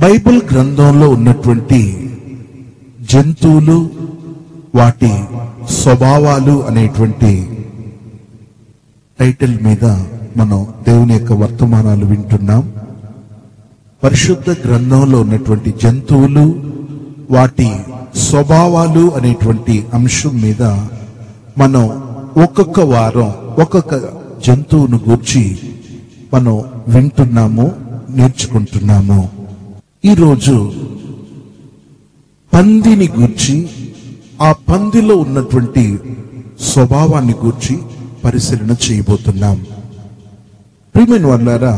Bible గ్రంథంలో ఉన్నటువంటి జంతువులు, వాటి స్వభావాలు అనేటువంటి టైటిల్ మీద మనం దేవుని యొక్క వర్తమానాలు వింటున్నాం. పరిశుద్ధ గ్రంథంలో ఉన్నటువంటి జంతువులు, వాటి స్వభావాలు అనేటువంటి అంశం మీద మనం ఒక్కొక్క వారం ఒక్కొక్క జంతువును గూర్చి మనం వింటున్నాము, నేర్చుకుంటున్నాము. ఈరోజు పందిని గూర్చి, ఆ పందిలో ఉన్నటువంటి స్వభావాన్ని గూర్చి పరిశీలన చేయబోతున్నాం. ప్రియమైన వారులారా,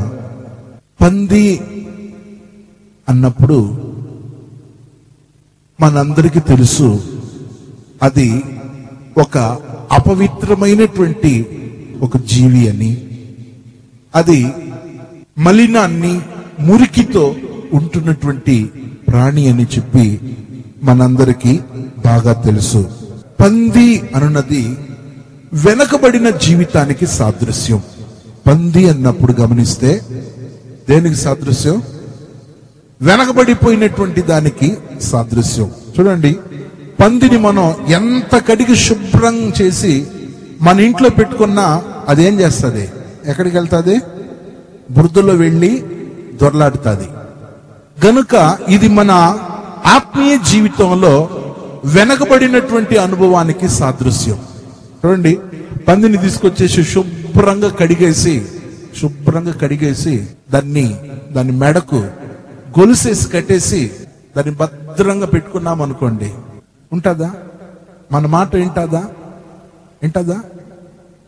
పంది అన్నప్పుడు మనందరికీ తెలుసు, అది ఒక అపవిత్రమైనటువంటి ఒక జీవి అని, అది మలినాన్ని, మురికితో ఉంటున్నటువంటి ప్రాణి అని చెప్పి మనందరికీ బాగా తెలుసు. పంది అనున్నది వెనకబడిన జీవితానికి సాదృశ్యం. పంది అన్నప్పుడు గమనిస్తే దేనికి సాదృశ్యం? వెనకబడిపోయినటువంటి దానికి సాదృశ్యం. చూడండి, పందిని మనం ఎంత కడిగి శుభ్రం చేసి మన ఇంట్లో పెట్టుకున్నా అదేం చేస్తుంది? ఎక్కడికి వెళ్తుంది? బురదలో వెళ్ళి దొరలాడుతుంది. గనుక ఇది మన ఆత్మీయ జీవితంలో వెనకబడినటువంటి అనుభవానికి సాదృశ్యం. చూడండి, పందిని తీసుకొచ్చేసి శుభ్రంగా కడిగేసి దాన్ని మెడకు గొలుసేసి కట్టేసి దాన్ని భద్రంగా పెట్టుకున్నాం అనుకోండి, ఉంటుందా? మన మాట వింటదా?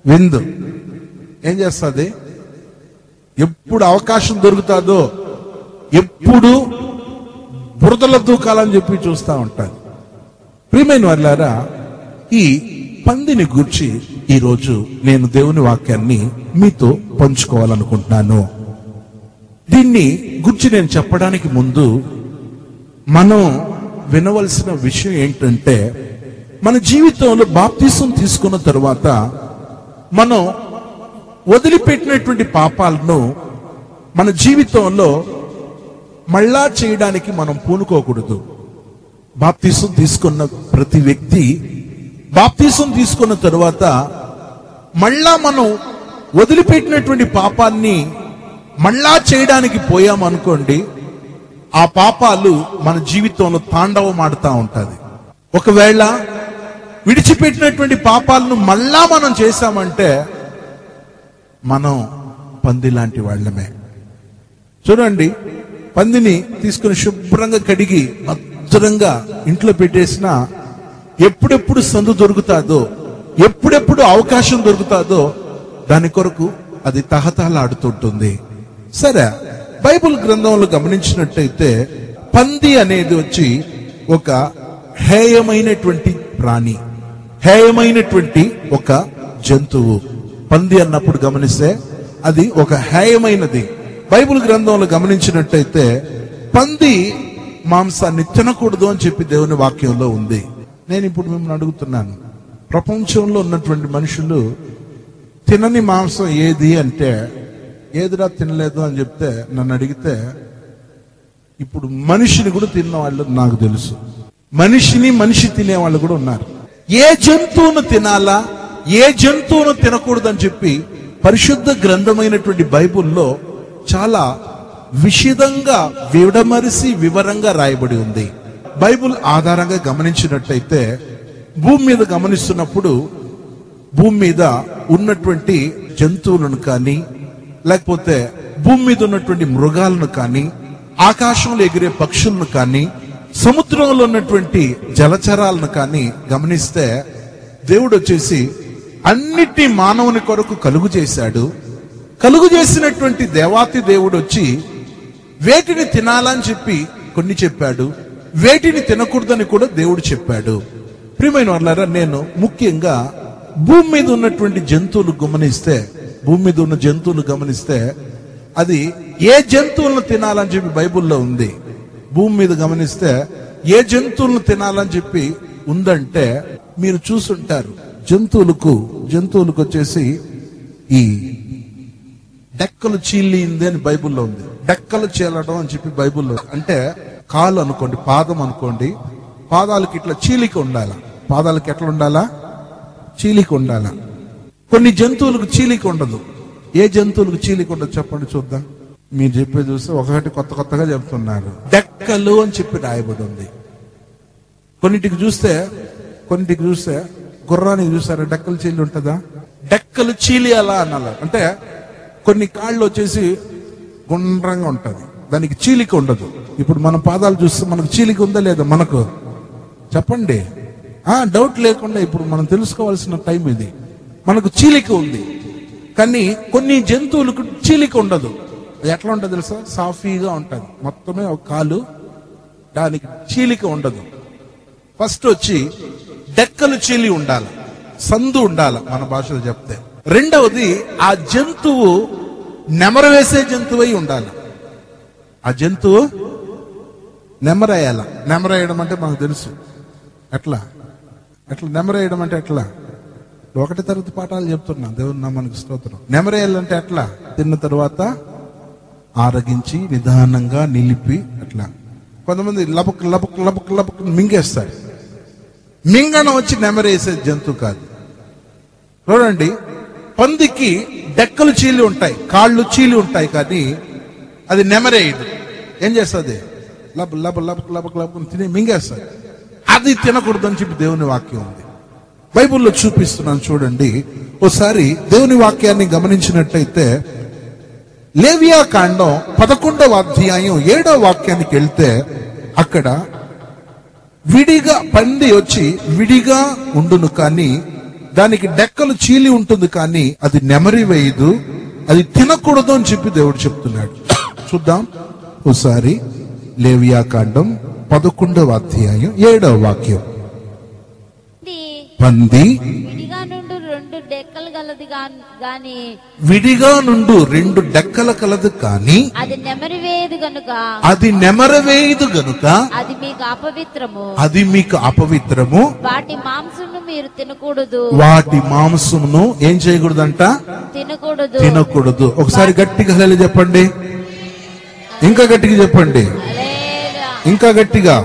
విందు. ఏం చేస్తుంది? ఎప్పుడు అవకాశం దొరుకుతుందో ఎప్పుడు బురదల దూకాలని చెప్పి చూస్తూ ఉంటారు. ప్రియమైన వారులారా, ఈ పందిని గూర్చి ఈరోజు నేను దేవుని వాక్యాన్ని మీతో పంచుకోవాలనుకుంటున్నాను. దీన్ని గురించి నేను చెప్పడానికి ముందు మనం వినవలసిన విషయం ఏంటంటే, మన జీవితంలో బాప్తిసం తీసుకున్న తరువాత మనం వదిలిపెట్టినటువంటి పాపాలను మన జీవితంలో మళ్ళా చేయడానికి మనం పూనుకోకూడదు. బాప్తిసం తీసుకున్న ప్రతి వ్యక్తి బాప్తిసం తీసుకున్న తరువాత మళ్ళా మనం వదిలిపెట్టినటువంటి పాపాన్ని మళ్ళా చేయడానికి పోయామనుకోండి, ఆ పాపాలు మన జీవితంలో తాండవం ఆడుతూ ఉంటుంది. ఒకవేళ విడిచిపెట్టినటువంటి పాపాలను మళ్ళా మనం చేశామంటే మనం పంది లాంటి వాళ్ళమే. చూడండి, పందిని తీసుకుని శుభ్రంగా కడిగి భద్రంగా ఇంట్లో పెట్టేసిన ఎప్పుడెప్పుడు సందు దొరుకుతాదో, ఎప్పుడెప్పుడు అవకాశం దొరుకుతాదో దాని కొరకు అది తహతహలాడుతుంటుంది. సరే, బైబిల్ గ్రంథంలో గమనించినట్టయితే పంది అనేది వచ్చి ఒక హేయమైనటువంటి ప్రాణి, హేయమైనటువంటి ఒక జంతువు. పంది అన్నప్పుడు గమనిస్తే అది ఒక హేయమైనది. బైబిల్ గ్రంథంలో గమనించినట్టయితే పంది మాంసాన్ని తినకూడదు అని చెప్పి దేవుని వాక్యంలో ఉంది. నేను ఇప్పుడు మిమ్మల్ని అడుగుతున్నాను, ప్రపంచంలో ఉన్నటువంటి మనుషులు తినని మాంసం ఏది అంటే, ఏదిరా తినలేదు అని చెప్తే, నన్ను అడిగితే ఇప్పుడు మనిషిని కూడా తిన్న వాళ్ళు నాకు తెలుసు. మనిషి తినేవాళ్ళు కూడా ఉన్నారు. ఏ జంతువును తినాలా, ఏ జంతువును తినకూడదు అని చెప్పి పరిశుద్ధ గ్రంథమైనటువంటి బైబిల్లో చాలా విషదంగా విడమరిసి వివరంగా రాయబడి ఉంది. బైబిల్ ఆధారంగా గమనించినట్టయితే భూమి మీద గమనిస్తున్నప్పుడు భూమి మీద ఉన్నటువంటి జంతువులను కానీ, లేకపోతే భూమి మీద ఉన్నటువంటి మృగాలను కానీ, ఆకాశంలో ఎగిరే పక్షులను కానీ, సముద్రంలో ఉన్నటువంటి జలచరాలను కానీ గమనిస్తే దేవుడు వచ్చేసి అన్నిటి మానవుని కొరకు కలుగు చేశాడు. కలుగు చేసినటువంటి దేవాతి దేవుడు వచ్చి వేటిని తినాలని చెప్పి కొన్ని చెప్పాడు, వేటిని తినకూడదని కూడా దేవుడు చెప్పాడు. ప్రియమైన వాళ్ళారా, నేను ముఖ్యంగా భూమి మీద ఉన్నటువంటి జంతువులు గమనిస్తే అది ఏ జంతువులను తినాలని చెప్పి బైబిల్లో ఉంది. భూమి మీద గమనిస్తే ఏ జంతువులను తినాలని చెప్పి ఉందంటే మీరు చూసుంటారు, జంతువులకు వచ్చేసి ఈ డెక్కలు చీలింది అని బైబిల్లో ఉంది. డెక్కలు చీలడం అని చెప్పి బైబుల్లో. అంటే కాలు అనుకోండి, పాదం అనుకోండి, పాదాలకి ఇట్లా చీలిక ఉండాలా. పాదాలకి ఎట్లా ఉండాలా? చీలిక ఉండాలా. కొన్ని జంతువులకు చీలిక ఉండదు. ఏ జంతువులకు చీలిక ఉండదు చెప్పండి చూద్దాం. మీరు చెప్పేది చూస్తే ఒకటి కొత్తగా చెప్తున్నారు. డెక్కలు అని చెప్పి రాయబడి ఉంది. కొన్నిటికి చూస్తే గుర్రానికి చూసారా డెక్కలు చీలి ఉంటుందా? డెక్కలు చీలి అలా అనాలి. అంటే కొన్ని కాళ్ళు వచ్చేసి గుండ్రంగా ఉంటది, దానికి చీలిక ఉండదు. ఇప్పుడు మన పాదాలు చూస్తే మనకు చీలిక ఉందా లేదా? మనకు చెప్పండి. డౌట్ లేకుండా ఇప్పుడు మనం తెలుసుకోవాల్సిన టైం ఇది. మనకు చీలిక ఉంది, కానీ కొన్ని జంతువులకు చీలిక ఉండదు. అది ఎట్లా ఉంటుంది తెలుసా? సాఫీగా ఉంటుంది, మొత్తమే ఒక కాలు, దానికి చీలిక ఉండదు. ఫస్ట్ వచ్చి డెక్కలు చీలి ఉండాలి, సందు ఉండాలి మన భాషలో చెప్తే. రెండవది ఆ జంతువు నెమరు వేసే జంతువై ఉండాలి. ఆ జంతువు నెమరేయాల. నెమరేయడం అంటే మనకు తెలుసు ఎట్లా నెమరేయడం అంటే ఎట్లా. ఒకటి తరగతి పాఠాలు చెప్తున్నా, దేవుని నామానికి స్తోత్రం. నెమరేయాలంటే ఎట్లా? తిన్న తర్వాత ఆరగించి నిదానంగా నిలిపి అట్లా. కొంతమంది లబక్ లబక్ లబక్ లబక్ మింగేస్తారు. మింగనం వచ్చి నెమరేసే జంతువు కాదు. చూడండి, పందికి డెక్కలు చీలి ఉంటాయి, కాళ్ళు చీలి ఉంటాయి, కానీ అది నెమరేయదు. ఏం చేస్తుంది? లబ్ లబ్ లబక్ లబక్ లబక్ తిని మింగేస్తుంది. అది తినకూడదు అని చెప్పి దేవుని వాక్యం ఉంది. బైబిల్లో చూపిస్తున్నాను చూడండి. ఓసారి దేవుని వాక్యాన్ని గమనించినట్టయితే లేవియా కాండం 11వ అధ్యాయం 7వ వాక్యానికి వెళ్తే అక్కడ విడిగా పంది వచ్చి విడిగా ఉండును, కానీ దానికి డెక్కలు చీలి ఉంటుంది, కానీ అది నెమరి వేయదు, అది తినకూడదు అని చెప్పి దేవుడు చెప్తున్నాడు. చూద్దాం ఒకసారి. లేవియా కాండం 11వ అధ్యాయం 7వ వాక్యం. పంది విడిగా నుండు రెండు డెక్కలు కలదు కానీ అది నెమరవేయదు గనుక అది మీకు అపవిత్రము. వాటి మాంసమును ఏం చేయకూడదంట? తినకూడదు. ఒకసారి గట్టిగా హల్లెలూయా చెప్పండి. ఇంకా గట్టిగా చెప్పండి. ఇంకా గట్టిగా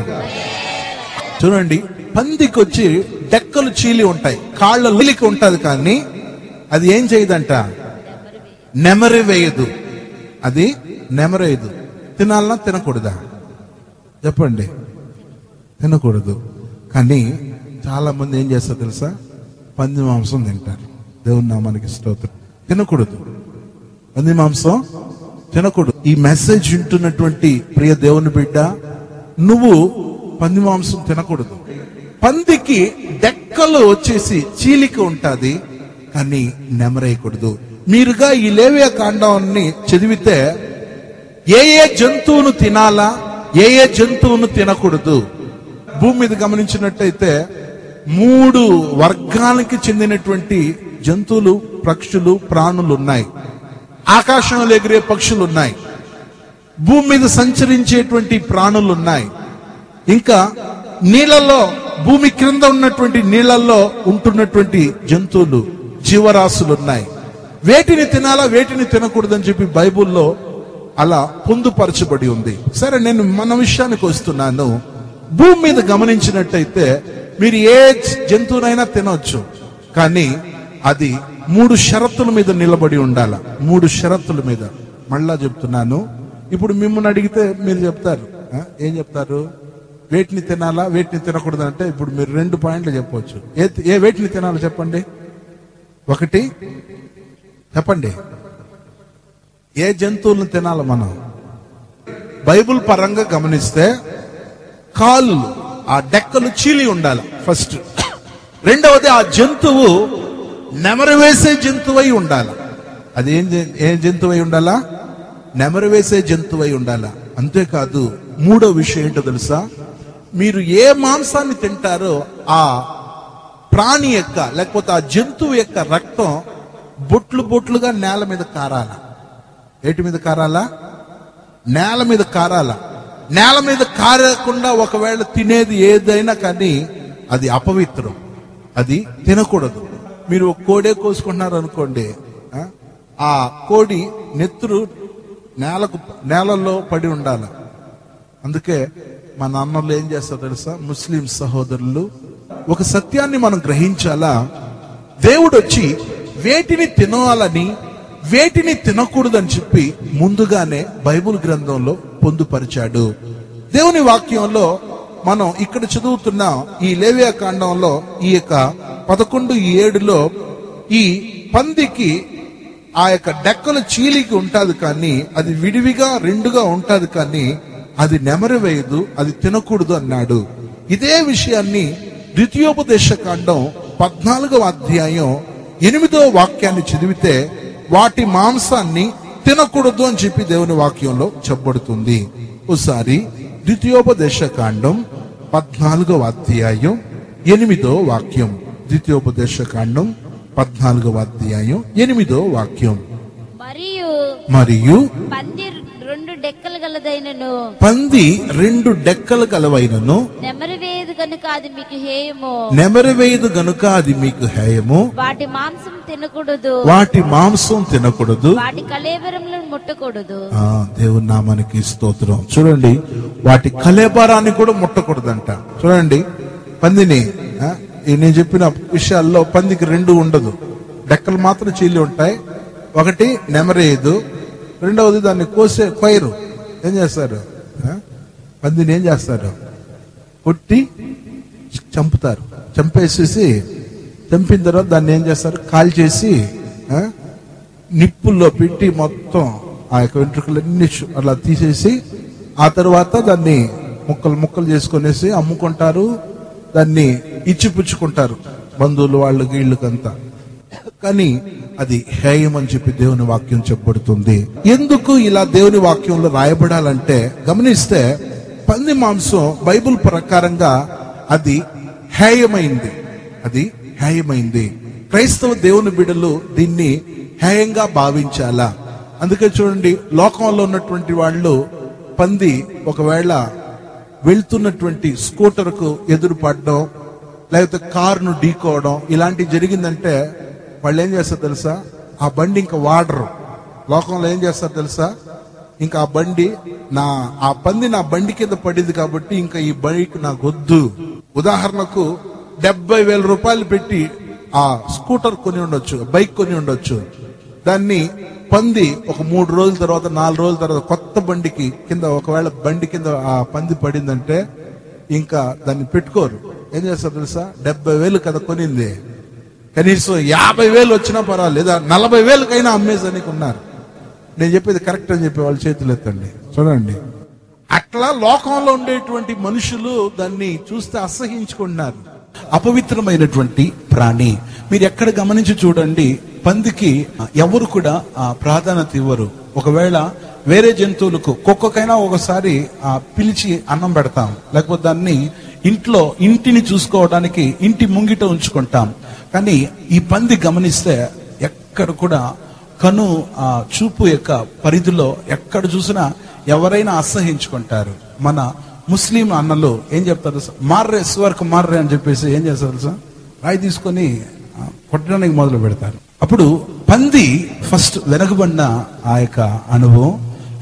చూడండి. పందికి వచ్చి డెక్కలు చీలి ఉంటాయి, కాళ్ళ లీలిక ఉంటది, కానీ అది ఏం చేయదంట? నెమరి వేయదు. అది నెమరేయదు. తినాలన్నా తినకూడదా? చెప్పండి. తినకూడదు. కానీ చాలా మంది ఏం చేస్తారు తెలుసా? పంది మాంసం తింటారు. దేవుని నామానికి స్తోత్రం. తినకూడదు, పంది మాంసం తినకూడదు. ఈ మెసేజ్ వింటున్నటువంటి ప్రియ దేవుని బిడ్డ, నువ్వు పంది మాంసం తినకూడదు. పందికి డెక్కలు వచ్చేసి చీలిక ఉంటుంది, కానీ నెమరేయకూడదు. మీరుగా ఈ లేవియా కాండాన్ని చదివితే ఏ జంతువును తినాలా, ఏ జంతువును తినకూడదు. భూమి మీద గమనించినట్టయితే 3 వర్గాలకి చెందినటువంటి జంతువులు, పక్షులు, ప్రాణులు ఉన్నాయి. ఆకాశంలో ఎగిరే పక్షులు ఉన్నాయి, భూమి మీద సంచరించేటువంటి ప్రాణులు ఉన్నాయి, ఇంకా నీళ్ళల్లో, భూమి క్రింద ఉన్నటువంటి నీళ్ళల్లో ఉంటున్నటువంటి జంతువులు, జీవరాశులు ఉన్నాయి. వేటిని తినాలా, వేటిని తినకూడదని చెప్పి బైబుల్లో అలా పొందుపరచబడి ఉంది. సరే, నేను మన విషయానికి వస్తున్నాను. భూమి మీద గమనించినట్టయితే మీరు ఏ జంతువునైనా తినవచ్చు, కానీ అది 3 షరతుల మీద నిలబడి ఉండాల. 3 షరతుల మీద. మళ్ళా చెప్తున్నాను. ఇప్పుడు మిమ్మల్ని అడిగితే మీరు చెప్తారు, ఏం చెప్తారు? వేటిని తినాలా, వేటిని తినకూడదు అంటే ఇప్పుడు మీరు 2 పాయింట్లు చెప్పవచ్చు. ఏ వేటిని తినాలో చెప్పండి. 1 చెప్పండి. ఏ జంతువులను తినాలి మనం? బైబుల్ పరంగా గమనిస్తే కాళ్ళు, ఆ డెక్కలు చీలి ఉండాలి ఫస్ట్. రెండవది ఆ జంతువు నెమరు వేసే జంతువై ఉండాలి. అది ఏ జంతువై ఉండాలా? నెమరు వేసే జంతువై ఉండాలా. అంతేకాదు, 3వ విషయం ఏంటో తెలుసా? మీరు ఏ మాంసాన్ని తింటారో ఆ ప్రాణి యొక్క, లేకపోతే ఆ జంతువు యొక్క రక్తం బొట్లు బొట్లుగా నేల మీద కారాల. ఏటి మీద కారాలా? నేల మీద కారాల. నేల మీద కారకుండా ఒకవేళ తినేది ఏదైనా కానీ అది అపవిత్రం, అది తినకూడదు. మీరు ఒక కోడే కోసుకుంటున్నారు అనుకోండి, ఆ కోడి నెత్తురు నేలలో పడి ఉండాలి. అందుకే మన అన్నలు ఏం చేస్తారో తెలుసా, ముస్లిం సహోదరులు, ఒక సత్యాన్ని మనం గ్రహించాలా. దేవుడు వచ్చి వేటిని తినాలని వేటిని తినకూడదని చెప్పి ముందుగానే బైబిల్ గ్రంథంలో పొందుపరిచాడు. దేవుని వాక్యంలో మనం ఇక్కడ చదువుతున్న ఈ లేవియా కాండంలో ఈ యొక్క 11:7 ఈ పందికి ఆ యొక్క డెక్కలు చీలికి ఉంటాది, కానీ అది విడివిగా రెండుగా ఉంటాది, కానీ అది నెమరు వేయదు, అది తినకూడదు అన్నాడు. ఇదే విషయాన్ని ద్వితీయోపదేశ కాండం 14వ అధ్యాయం 8వ వాక్యాన్ని చదివితే వాటి మాంసాన్ని తినకూడదు అని చెప్పి దేవుని వాక్యంలో చెప్పబడుతుంది. ఒకసారి ద్వితీయోపదేశ కాండం 14వ అధ్యాయం 8వ వాక్యం. ద్వితీయోపదేశ కాండం 14వ అధ్యాయం 8వ వాక్యం. మరియు పంది రెండు డెక్కలు గలదైనను నెమరువేయదు గనుక అది మీకు హేయము. వాటి మాంసం తినకూడదు. వాటి కళేబరములను ముట్టకూడదు. దేవుని నామానికి స్తోత్రం. చూడండి, వాటి కళేబరాన్ని కూడా ముట్టకూడదంట. చూడండి, పందిని నేను చెప్పిన విషయాల్లో పందికి రెండు ఉండదు, డెక్కలు మాత్రం చీలి ఉంటాయి. ఒకటి నెమరేయదు, రెండవది దాన్ని కొయ్యరు. ఏం చేస్తారు, పందిని ఏం చేస్తారు, కొట్టి చంపుతారు. చంపిన తర్వాత దాన్ని ఏం చేస్తారు, కాల్చేసి నిప్పుల్లో పెట్టి మొత్తం ఆ యొక్క వెంట్రుకలన్నీ అలా తీసేసి ఆ తర్వాత దాన్ని ముక్కలు చేసుకునేసి అమ్ముకుంటారు. దాన్ని ఇచ్చిపుచ్చుకుంటారు బంధువులు వాళ్ళకి వీళ్ళకంతా. కానీ అది హేయం అని చెప్పి దేవుని వాక్యం చెప్పబడుతుంది. ఎందుకు ఇలా దేవుని వాక్యంలో రాయబడాలంటే, గమనిస్తే పంది మాంసం బైబిల్ ప్రకారంగా అది హేయమైంది. క్రైస్తవ దేవుని బిడ్డలు దీన్ని హేయంగా భావించాలా. అందుకే చూడండి, లోకంలో ఉన్నటువంటి వాళ్ళు పంది ఒకవేళ వెళ్తున్నటువంటి స్కూటర్కు ఎదురు పడడం, లేకపోతే కారును ఢీకోవడం ఇలాంటివి జరిగిందంటే వాళ్ళు ఏం చేస్తారు తెలుసా, ఆ బండి ఇంకా వాడరు. లోకంలో ఏం చేస్తారు తెలుసా, ఇంకా ఆ పంది నా బండి కింద పడింది కాబట్టి ఇంకా ఈ బైక్ నాకు వద్దు. ఉదాహరణకు 70,000 రూపాయలు పెట్టి ఆ స్కూటర్ కొని ఉండొచ్చు, బైక్ కొని ఉండొచ్చు. దాన్ని పంది ఒక 3 రోజుల తర్వాత 4 రోజుల తర్వాత కొత్త బండికి కింద, ఒకవేళ బండి కింద ఆ పంది పడిందంటే ఇంకా దాన్ని పెట్టుకోరు. ఏం చేస్తారు తెలుసా, 70,000 కదా కొనింది, కనీసం 50,000 వచ్చినా పర్వాలేదు, లేదా 40,000కైనా అమ్మేసానికి ఉన్నారు. నేను చెప్పేది కరెక్ట్ అని చెప్పి వాళ్ళు చేతులు ఎత్తండి. చూడండి, అట్లా లోకంలో ఉండేటువంటి మనుషులు దాన్ని చూస్తే అసహించుకుంటున్నారు. అపవిత్రమైనటువంటి ప్రాణి. మీరు ఎక్కడ గమనించి చూడండి, పందికి ఎవరు కూడా ప్రాధాన్యత ఇవ్వరు. ఒకవేళ వేరే జంతువులకు, కుక్కకైనా ఒకసారి పిలిచి అన్నం పెడతాం, లేకపోతే దాన్ని ఇంటిని చూసుకోవడానికి ఇంటి ముంగిట ఉంచుకుంటాం. కానీ ఈ పంది గమనిస్తే ఎక్కడ కూడా చూపు యొక్క పరిధిలో ఎక్కడ చూసినా ఎవరైనా అసహించుకుంటారు. మన ముస్లిం అన్నలు ఏం చెప్తారు, మార్రే సువర్కు మార్రే అని చెప్పేసి ఏం చేస్తారు సార్, రాయి తీసుకొని కొట్టడానికి మొదలు పెడతారు. అప్పుడు పంది ఫస్ట్ వెనకబడిన ఆ యొక్క అనుభవం.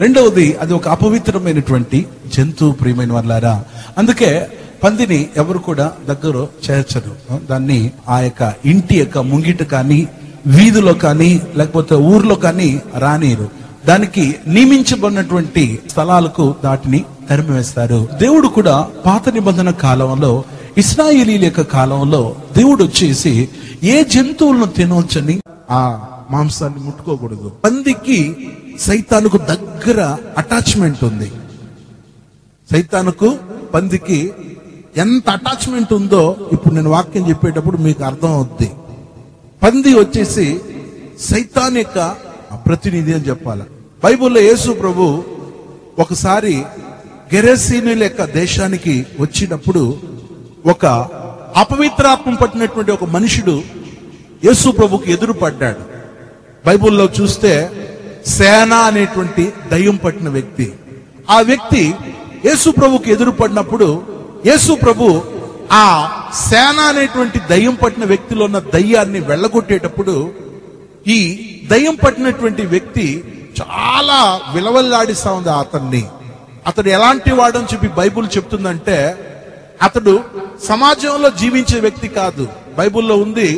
రెండవది, అది ఒక అపవిత్రమైనటువంటి జంతువు. ప్రియమైన వాళ్ళారా, అందుకే పందిని ఎవరు కూడా దగ్గర చేర్చరు. దాన్ని ఆ యొక్క ఇంటి యొక్క ముంగిట కానీ, వీధిలో కానీ, లేకపోతే ఊర్లో కానీ రానిరు. దానికి నియమించబడినటువంటి స్థలాలకు దాటిని తరిమివేస్తారు. దేవుడు కూడా పాత నిబంధన కాలంలో, ఇశ్రాయేలీల యొక్క కాలంలో దేవుడు వచ్చేసి ఏ జంతువులను తినవచ్చని ఆ మాంసాన్ని ముట్టుకోకూడదు. పందికి సైతానుకు దగ్గర అటాచ్మెంట్ ఉంది. సైతానుకు పందికి ఎంత అటాచ్మెంట్ ఉందో ఇప్పుడు నేను వాక్యం చెప్పేటప్పుడు మీకు అర్థం అవుద్ది. పంది వచ్చేసి సైతాన్ యొక్క ప్రతినిధి అని చెప్పాలి. బైబిల్లో యేసు ప్రభు ఒకసారి గెరసీనుల యొక్క దేశానికి వచ్చినప్పుడు ఒక అపవిత్రాత్మ పట్టినటువంటి ఒక మనుషుడు యేసు ప్రభుకి ఎదురు పడ్డాడు. బైబిల్లో చూస్తే సేన అనేటువంటి దయ్యం పట్టిన వ్యక్తి. ఆ వ్యక్తి యేసు ప్రభుకి ఎదురు పడినప్పుడు యేసు ప్రభు ఆ సేన అనేటువంటి దయ్యం పట్టిన వ్యక్తిలో ఉన్న దయ్యాన్ని వెళ్ళగొట్టేటప్పుడు ఈ దయ్యం పట్టినటువంటి వ్యక్తి చాలా విలవల్లాడిస్తా ఉంది అతన్ని. అతడు ఎలాంటి వాడని చెప్పి బైబుల్ చెప్తుందంటే, అతడు సమాజంలో జీవించే వ్యక్తి కాదు. బైబుల్లో ఉంది,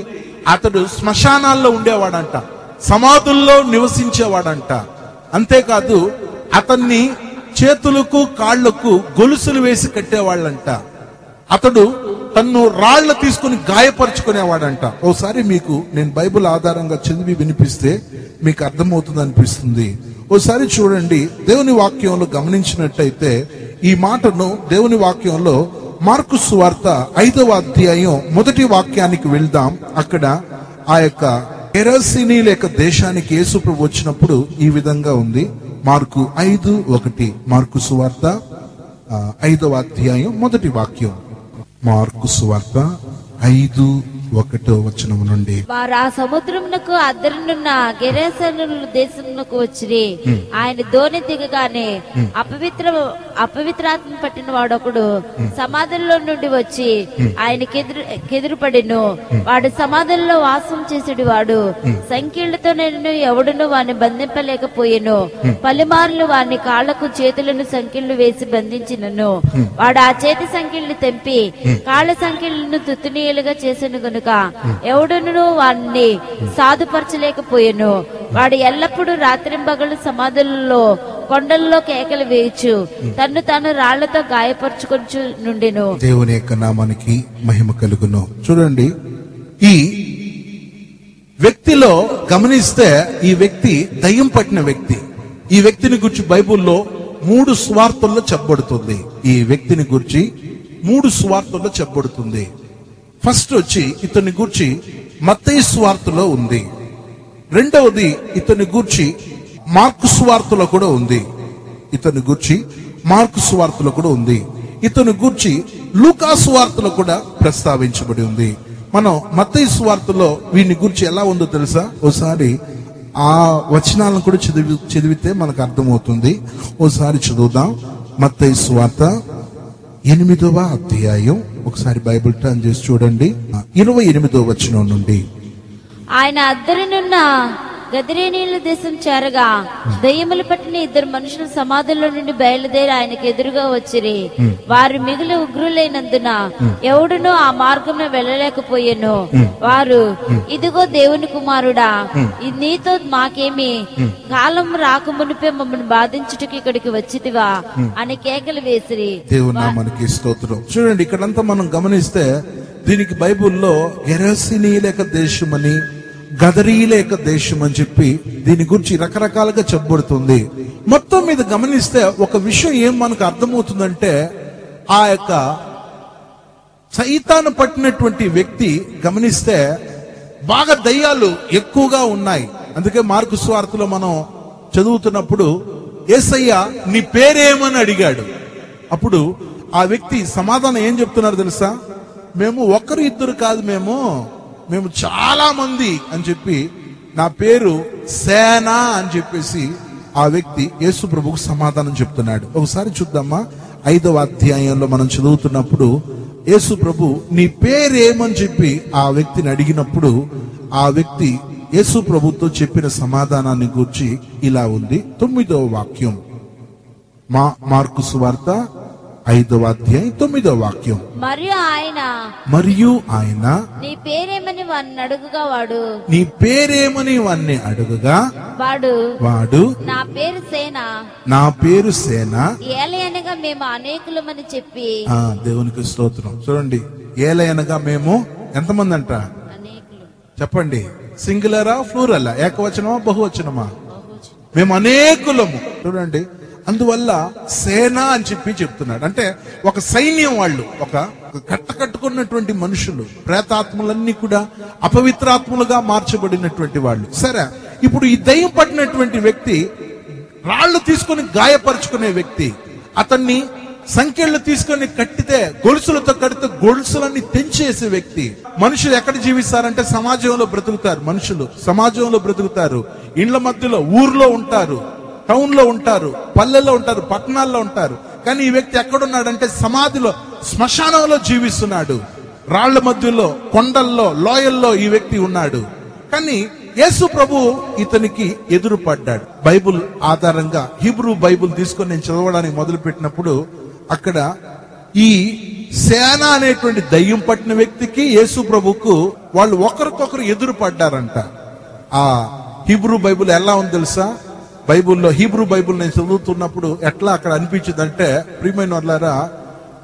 అతడు శ్మశానాల్లో ఉండేవాడంట, సమాధుల్లో నివసించేవాడంట. అంతేకాదు, అతన్ని చేతులకు కాళ్లకు గొలుసులు వేసి కట్టేవాళ్ళంట. అతడు తన్ను రాళ్లు తీసుకుని గాయపరుచుకునేవాడంట. ఓసారి మీకు నేను బైబిల్ ఆధారంగా చదివి వినిపిస్తే మీకు అర్థమవుతుంది అనిపిస్తుంది. ఓసారి చూడండి, దేవుని వాక్యంలో గమనించినట్టయితే ఈ మాటను దేవుని వాక్యంలో మార్కు సువార్త 5వ అధ్యాయం 1వ వాక్యానికి వెళ్దాం. అక్కడ ఆ యొక్క గెరసీనీ లేక దేశానికి యేసు ప్రభు వచ్చినప్పుడు ఈ విధంగా ఉంది. మార్కు 5:1, మార్కు సువార్త 5వ అధ్యాయం 1వ వాక్యం. మార్కు సువార్త 5:1 నుండి. వారు ఆ సముద్రమునకు అద్దరినున్న గెరాసేనుల దేశమునకు వచ్చిరి. ఆయన దోణి దిగగానే అపవిత్రాత్మ పట్టిన వాడొకడు సమాధుల్లో నుండి వచ్చి ఆయనకెదురుపడిను. వాడు సమాధుల్లో వాసం చేసేడు వాడు. సంకీళ్లతో నేను ఎవడును వాడిని బంధింపలేకపోయాను. పలుమార్లు వాడిని కాళ్లకు చేతులను సంకీళ్లు వేసి బంధించినను. వాడు ఆ చేతి సంకీళ్లు తెంపి కాళ్ల సంకీళ్లను తుత్తునీయులుగా చేసెను గనుక ఎవడును వాడిని సాధుపరచలేకపోయాను. వాడు ఎల్లప్పుడూ రాత్రింబగళ్ళు సమాధులలో కొండల్లో కేకలు వేయచ్చు తన్ను తాను రాళ్లతో గాయపరచుకొచ్చు నుండెను. దేవుని యొక్క నామానికి మహిమ కలుగును. చూడండి, ఈ వ్యక్తిలో గమనిస్తే ఈ వ్యక్తి దయ్యం పట్టిన వ్యక్తి. ఈ వ్యక్తిని గురించి బైబుల్లో 3 సువార్తల్లో చెప్పబడుతుంది. ఈ వ్యక్తిని గురించి 3 సువార్తల్లో చెప్పబడుతుంది. ఫస్ట్ వచ్చి ఇతని గూర్చి మత్తయి సువార్తలో ఉంది. రెండవది ఇతని గూర్చి మార్కు సువార్తలో కూడా ఉంది. ఇతని గూర్చి మార్కు సువార్తలో కూడా ఉంది. ఇతని గూర్చి లూకా సువార్తలో కూడా ప్రస్తావించబడి ఉంది. మనం మత్తయి సువార్తలో వీని గురించి ఎలా ఉందో తెలుసా? ఓసారి ఆ వచనాలను కూడా చదివితే మనకు అర్థమవుతుంది. ఓసారి చదువుదాం. మత్తయి సువార్త 8వ అధ్యాయం, ఒకసారి బైబిల్ టర్న్ చేసి చూడండి, 28వ వచనం నుండి. ఆయన అద్దరినున్న గదరేనీయుల దేశం చేరగా దయ్యములు పట్టిన 2 మనుషులు సమాధుల్లో నుండి బయలుదేరి ఆయనకు ఎదురుగా వచ్చిరి. వారు మిగిలి ఉగ్రులైనందున ఎవడునూ ఆ మార్గంలో వెళ్ళలేకపోయాను. వారు, ఇదిగో దేవుని కుమారుడా, నీతో మాకేమి కాలం రాకమునిపే మమ్మల్ని బాధించుటకు ఇక్కడికి వచ్చితివా అని కేకలు వేసిరి. దేవుని నామానికి స్తోత్రం. చూడండి, ఇక్కడంతా మనం గమనిస్తే దీనికి బైబుల్లో గెరసీనీ లేక దేశమని, గదరీలేక దేశం అని చెప్పి దీని గురించి రకరకాలుగా చెప్పబడుతుంది. మొత్తం మీద గమనిస్తే ఒక విషయం ఏం మనకు అర్థమవుతుందంటే, ఆ యొక్క సైతాను పట్టినటువంటి వ్యక్తి గమనిస్తే బాగా దయ్యాలు ఎక్కువగా ఉన్నాయి. అందుకే మార్కు సువార్తలో మనం చదువుతున్నప్పుడు యేసయ్య నీ పేరేమని అడిగాడు. అప్పుడు ఆ వ్యక్తి సమాధానం ఏం చెప్తున్నారు తెలుసా? మేము 1-2 కాదు, మేము చాలా మంది అని చెప్పి, నా పేరు సేన అని చెప్పేసి ఆ వ్యక్తి యేసు ప్రభువుకు సమాధానం చెప్తున్నాడు. ఒకసారి చూద్దామా, 5వ అధ్యాయంలో మనం చదువుతున్నప్పుడు యేసు ప్రభు నీ పేరేమని చెప్పి ఆ వ్యక్తిని అడిగినప్పుడు ఆ వ్యక్తి యేసు ప్రభుతో చెప్పిన సమాధానాన్ని గురించి ఇలా ఉంది. 9వ వాక్యం, మార్కు సువార్త 5వ అధ్యాయం 9వ వాక్యం. మరియు ఆయన నీ పేరేమని వాడిని అడుగుగా వాడు నా పేరు సేన, ఏలయనగా మేము అనేకులమని చెప్పి. దేవునికి స్తోత్రం. చూడండి, ఏలయనగా మేము ఎంతమంది అంట? చెప్పండి, సింగులరా ఫ్లూరలా, ఏకవచనమా బహువచనమా? మేము అనేకులము. చూడండి, అందువల్ల సేన అని చెప్పి చెప్తున్నాడు. అంటే ఒక సైన్యం, వాళ్ళు ఒక కట్టుకున్నటువంటి మనుషులు, ప్రేతాత్మలన్నీ కూడా అపవిత్రాత్మలుగా మార్చబడినటువంటి వాళ్ళు. సరే, ఇప్పుడు ఈ దయ్యం పట్టినటువంటి వ్యక్తి రాళ్లు తీసుకొని గాయపరుచుకునే వ్యక్తి, అతన్ని సంఖ్యలు తీసుకొని కట్టితే, గొలుసులతో కడితే గొలుసులన్నీ తెంచేసే వ్యక్తి. మనుషులు ఎక్కడ జీవిస్తారంటే సమాజంలో బ్రతుకుతారు. మనుషులు సమాజంలో బ్రతుకుతారు, ఇండ్ల మధ్యలో, ఊర్లో ఉంటారు, టౌన్ లో ఉంటారు, పల్లెల్లో ఉంటారు, పట్టణాల్లో ఉంటారు. కానీ ఈ వ్యక్తి ఎక్కడున్నాడంటే సమాధిలో, శ్మశానంలో జీవిస్తున్నాడు. రాళ్ల మధ్యలో, కొండల్లో, లోయల్లో ఈ వ్యక్తి ఉన్నాడు. కానీ యేసు ప్రభు ఇతనికి ఎదురుపడ్డాడు. బైబుల్ ఆధారంగా హీబ్రూ బైబుల్ తీసుకొని నేను చదవడానికి మొదలు పెట్టినప్పుడు అక్కడ ఈ సేన అనేటువంటి దయ్యం పట్టిన వ్యక్తికి యేసు ప్రభుకు వాళ్ళు ఒకరికొకరు ఎదురుపడ్డారంట. ఆ హీబ్రూ బైబుల్ ఎలా ఉంది తెలుసా? బైబుల్లో హీబ్రూ బైబుల్ నేను చదువుతున్నప్పుడు ఎట్లా అక్కడ అనిపించిందంటే, ప్రియమైన వాళ్ళారా,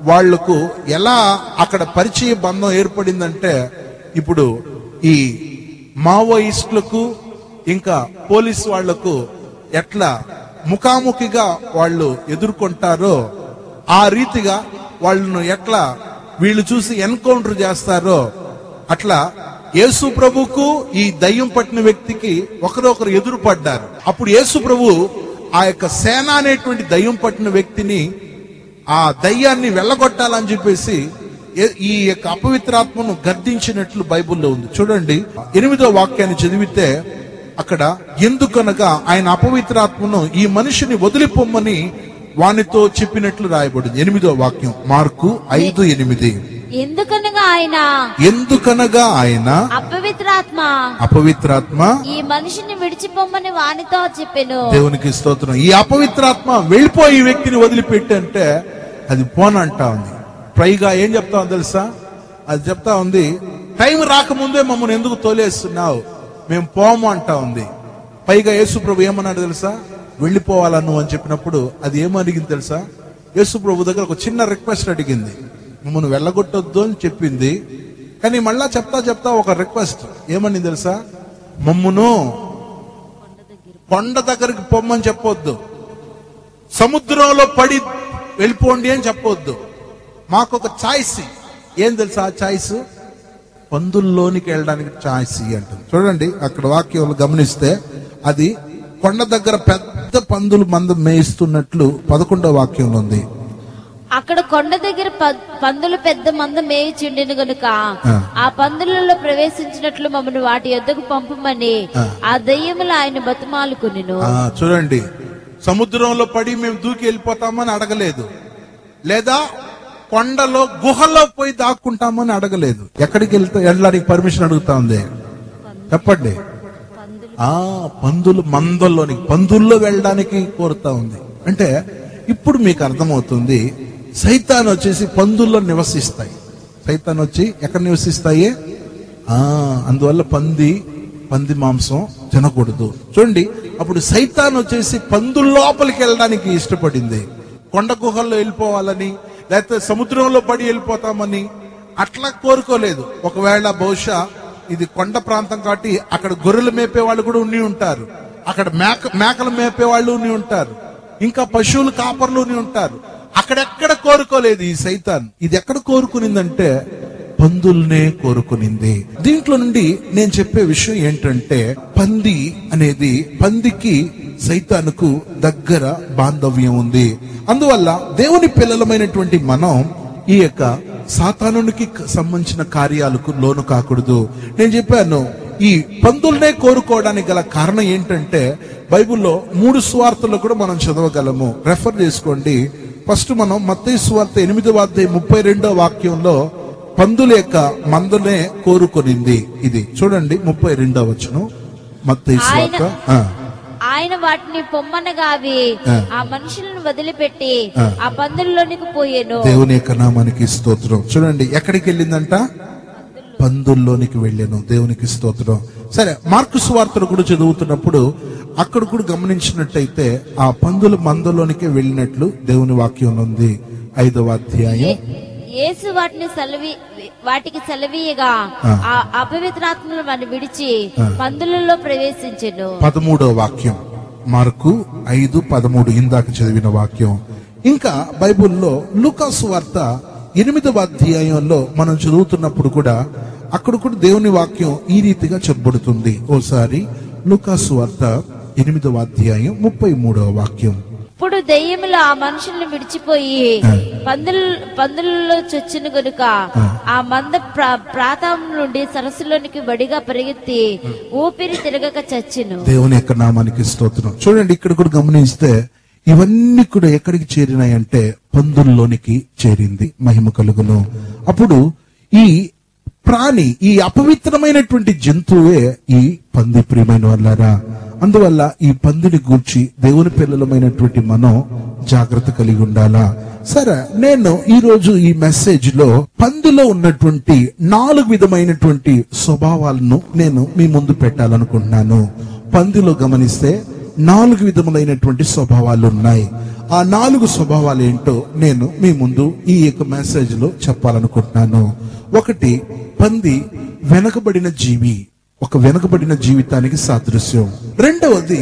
వాళ్లకు ఎలా అక్కడ పరిచయ బంధం ఏర్పడిందంటే, ఇప్పుడు ఈ మావోయిస్టులకు ఇంకా పోలీసు వాళ్లకు ఎట్లా ముఖాముఖిగా వాళ్ళు ఎదుర్కొంటారో ఆ రీతిగా వాళ్ళను ఎట్లా వీళ్ళు చూసి ఎన్కౌంటర్ చేస్తారో అట్లా యేసు ప్రభుకు ఈ దయ్యం పట్టిన వ్యక్తికి ఒకరొకరు ఎదురుపడ్డారు. అప్పుడు యేసు ప్రభు ఆ యొక్క సేన అనేటువంటి దయ్యం పట్టిన వ్యక్తిని, ఆ దయ్యాన్ని వెళ్ళగొట్టాలని చెప్పేసి ఈ యొక్క అపవిత్రాత్మను గద్దించినట్లు బైబిల్లో ఉంది. చూడండి 8వ వాక్యాన్ని చదివితే అక్కడ ఎందుకనగా ఆయన అపవిత్రాత్మను ఈ మనిషిని వదిలిపోమ్మని వానితో చెప్పినట్లు రాయబడింది. 8వ వాక్యం మార్కు 5:8. ఎందుకనగా ఆయన అపవిత్రాత్మ ఈ మనిషిని విడిచిపోమ్మని వానితో చెప్పెను. దేవునికి స్తోత్రం. ఈ అపవిత్రాత్మ వెళ్ళిపోయి ఈ వ్యక్తిని వదిలిపెట్టి అంటే అది పోనంటా ఉంది. పైగా ఏం చెప్తా ఉంది తెలుసా? అది చెప్తా ఉంది, టైం రాకముందే మమ్మల్ని ఎందుకు తోలేస్తున్నావు, మేము పోము అంటా ఉంది. పైగా యేసు ప్రభు ఏమన్నాడు తెలుసా? వెళ్ళిపోవాలా నువ్వు అని చెప్పినప్పుడు అది ఏమడిగింది తెలుసా? యేసు ప్రభు దగ్గర ఒక చిన్న రిక్వెస్ట్ అడిగింది. మమ్మల్ని వెళ్ళగొట్టొద్దు అని చెప్పింది, కానీ మళ్ళా చెప్తా ఒక రిక్వెస్ట్ ఏమని తెలుసా? మమ్మును కొండ దగ్గరికి పొమ్మని చెప్పొద్దు, సముద్రంలో పడి వెళ్ళిపోండి అని చెప్పొద్దు, మాకు ఒక ఛాయిస్. ఏం తెలుసా ఛాయిస్? పందుల్లోనికి వెళ్ళడానికి ఛాయిస్ అంటుంది. చూడండి అక్కడ వాక్యంలో గమనిస్తే అది కొండ దగ్గర పెద్ద పందులు మంద మేయిస్తున్నట్లు 11వ వాక్యంలో ఉంది. అక్కడ కొండ దగ్గర పందులు పెద్ద మంద మేయిచుండెను గనుక ఆ పందులలో ప్రవేశించినట్లు మమ్మల్ని వాటి యొద్దకు పంపమని ఆ దయ్యములు ఆయన బతిమాలుకొనెను. చూడండి, సముద్రంలో పడి మేము దూకి వెళ్ళిపోతామని అడగలేదు, లేదా కొండలో గుహలో పోయి దాక్కుంటామని అడగలేదు. ఎక్కడికి వెళ్ళడానికి పర్మిషన్ అడుగుతా ఉంది? చెప్పండి. పందులు మందల్లోని పందుల్లో వెళ్ళడానికి కోరుతా ఉంది. అంటే ఇప్పుడు మీకు అర్థమవుతుంది, సైతాన్ వచ్చేసి పందుల్లో నివసిస్తాయి. సైతాన్ వచ్చి ఎక్కడ నివసిస్తాయి? అందువల్ల పంది మాంసం తినకూడదు. చూడండి, అప్పుడు సైతాన్ వచ్చేసి పందుల లోపలికి వెళ్ళడానికి ఇష్టపడింది. కొండ గుహల్లో వెళ్ళిపోవాలని, లేకపోతే సముద్రంలో పడి వెళ్ళిపోతామని అట్లా కోరుకోలేదు. ఒకవేళ బహుశా ఇది కొండ ప్రాంతం కాబట్టి అక్కడ గొర్రెలు మేపే వాళ్ళు కూడా ఉండి ఉంటారు, అక్కడ మేకలు మేపే వాళ్ళు ఉండి ఉంటారు, ఇంకా పశువులు కాపర్లు ఉండి ఉంటారు. అక్కడెక్కడ కోరుకోలేదు ఈ సైతాన్. ఇది ఎక్కడ కోరుకునిందంటే పందుల్నే కోరుకునింది. దీంట్లో నుండి నేను చెప్పే విషయం ఏంటంటే, పంది అనేది, పందికి సైతానుకు దగ్గర బాంధవ్యం ఉంది. అందువల్ల దేవుని పిల్లలమైనటువంటి మనం ఈ యొక్క సాతానునికి సంబంధించిన కార్యాలకు లోను కాకూడదు. నేను చెప్పాను, ఈ పందుల్నే కోరుకోవడానికి గల కారణం ఏంటంటే బైబిల్లో 3 సువార్తల్లో కూడా మనం చదవగలము. రెఫర్ చేసుకోండి. ఫస్ట్ మనం మత్తయి సువార్త 8వ అధ్యాయం 32వ వాక్యంలో పందుల యొక్క మందునే కోరుకొనింది. ఇది చూడండి 32వ వచనం మత్తయి సువార్త. ఆయన వాటిని పొమ్మనగా అవి ఆ మనుషులను వదిలిపెట్టి ఆ పందుల్లోనికి పోయేను. దేవుని యొక్క నామానికి స్తోత్రం. చూడండి ఎక్కడికి వెళ్ళిందంట? పందుల్లోనికి వెళ్ళాను. దేవునికి స్తోత్రం. సరే, మార్కు సువార్తను కూడా చదువుతున్నప్పుడు అక్కడ కూడా గమనించినట్టయితే ఆ పందుల మందలోనికి వెళ్ళినట్లు దేవుని వాక్యం ఉంది. 5వ అధ్యాయం. యేసు వాటికి సెలవీయగా ఆ అపవిత్రాత్మలు వారిని విడిచి పందులలో ప్రవేశించెను. 13వ వాక్యం మార్కు 5:13 ఇందాక చదివిన వాక్యం. ఇంకా బైబిల్లో లూకా సువార్త 8వ అధ్యాయంలో మనం చదువుతున్నప్పుడు కూడా అక్కడ కూడా దేవుని వాక్యం ఈ రీతిగా చెప్పబడుతుంది. ఓసారి లూకా సువార్త 8వ అధ్యాయం 33వ వాక్యం. ఇప్పుడు దెయ్యములు ఆ మనుషుల్ని విడిచిపోయి పందులలో చొచ్చును గనుక ఆ మంద ప్రాతం నుండి సరస్సులోనికి వడిగా పరిగెత్తి ఊపిరి తిరగక చచ్చెను. దేవుని యొక్క నామానికి స్తోత్రం. చూడండి ఇక్కడ కూడా గమనిస్తే ఇవన్నీ కూడా ఎక్కడికి చేరినాయంటే పందుల్లోనికి చేరింది. మహిమ కలుగును. అప్పుడు ఈ ప్రాణి, ఈ అపవిత్రమైనటువంటి జంతువే ఈ పంది, ప్రియమైన వాళ్ళారా. అందువల్ల ఈ పందిని గూర్చి దేవుని పిల్లలమైనటువంటి మనం జాగ్రత్త కలిగి ఉండాలా. సరే, నేను ఈరోజు ఈ మెసేజ్ లో పందిలో ఉన్నటువంటి 4 విధమైనటువంటి స్వభావాలను నేను మీ ముందు పెట్టాలనుకుంటున్నాను. పందిలో గమనిస్తే 4 విధములైనటువంటి స్వభావాలు ఉన్నాయి. ఆ 4 స్వభావాలు ఏంటో నేను మీ ముందు ఈ యొక్క మెసేజ్ లో చెప్పాలనుకుంటున్నాను. ఒకటి, పంది వెనకబడిన జీవి, ఒక వెనకబడిన జీవితానికి సాదృశ్యం. రెండవది,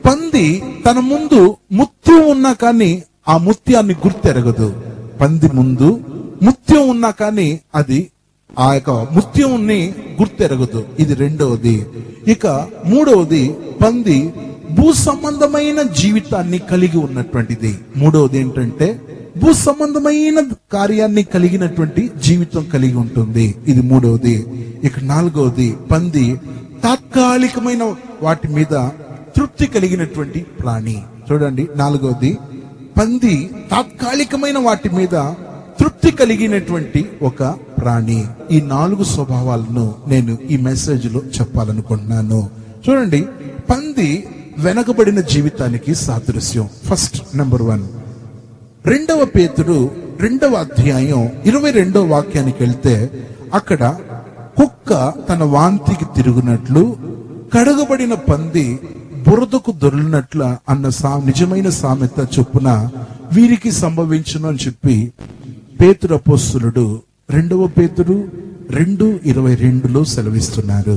పంది తన ముందు ముత్యం ఉన్నా కానీ ఆ ముత్యాన్ని గుర్తెరగదు. పంది ముందు ముత్యం ఉన్నా కానీ అది ఆ యొక్క ముత్యంని గుర్తెరగదు. ఇది రెండవది. ఇక మూడవది, పంది భూ సంబంధమైన జీవితాన్ని కలిగి ఉన్నటువంటిది. మూడవది ఏంటంటే భూ సంబంధమైన కార్యాన్ని కలిగినటువంటి జీవితం కలిగి ఉంటుంది. ఇది మూడవది. ఇక నాలుగవది, పంది తాత్కాలికమైన వాటి మీద తృప్తి కలిగినటువంటి ప్రాణి. చూడండి, నాలుగవది, పంది తాత్కాలికమైన వాటి మీద తృప్తి కలిగినటువంటి ఒక ప్రాణి. ఈ 4 స్వభావాలను నేను ఈ మెసేజ్ లో చెప్పాలనుకుంటున్నాను. చూడండి, పంది వెనకబడిన జీవితానికి సాదృశ్యం. ఫస్ట్, నెంబర్ 1, 2 పేతురు 2వ అధ్యాయం 22వ వాక్యానికి వెళ్తే అక్కడ కుక్క తన వాంతికి తిరుగునట్లు కడగబడిన పంది బురదకు దొర్లినట్ల అన్న నిజమైన సామెత చొప్పున వీరికి సంభవించును అని చెప్పి పేతురు అపోస్తలుడు 2వ పేతురు 2:22లో సెలవిస్తున్నారు.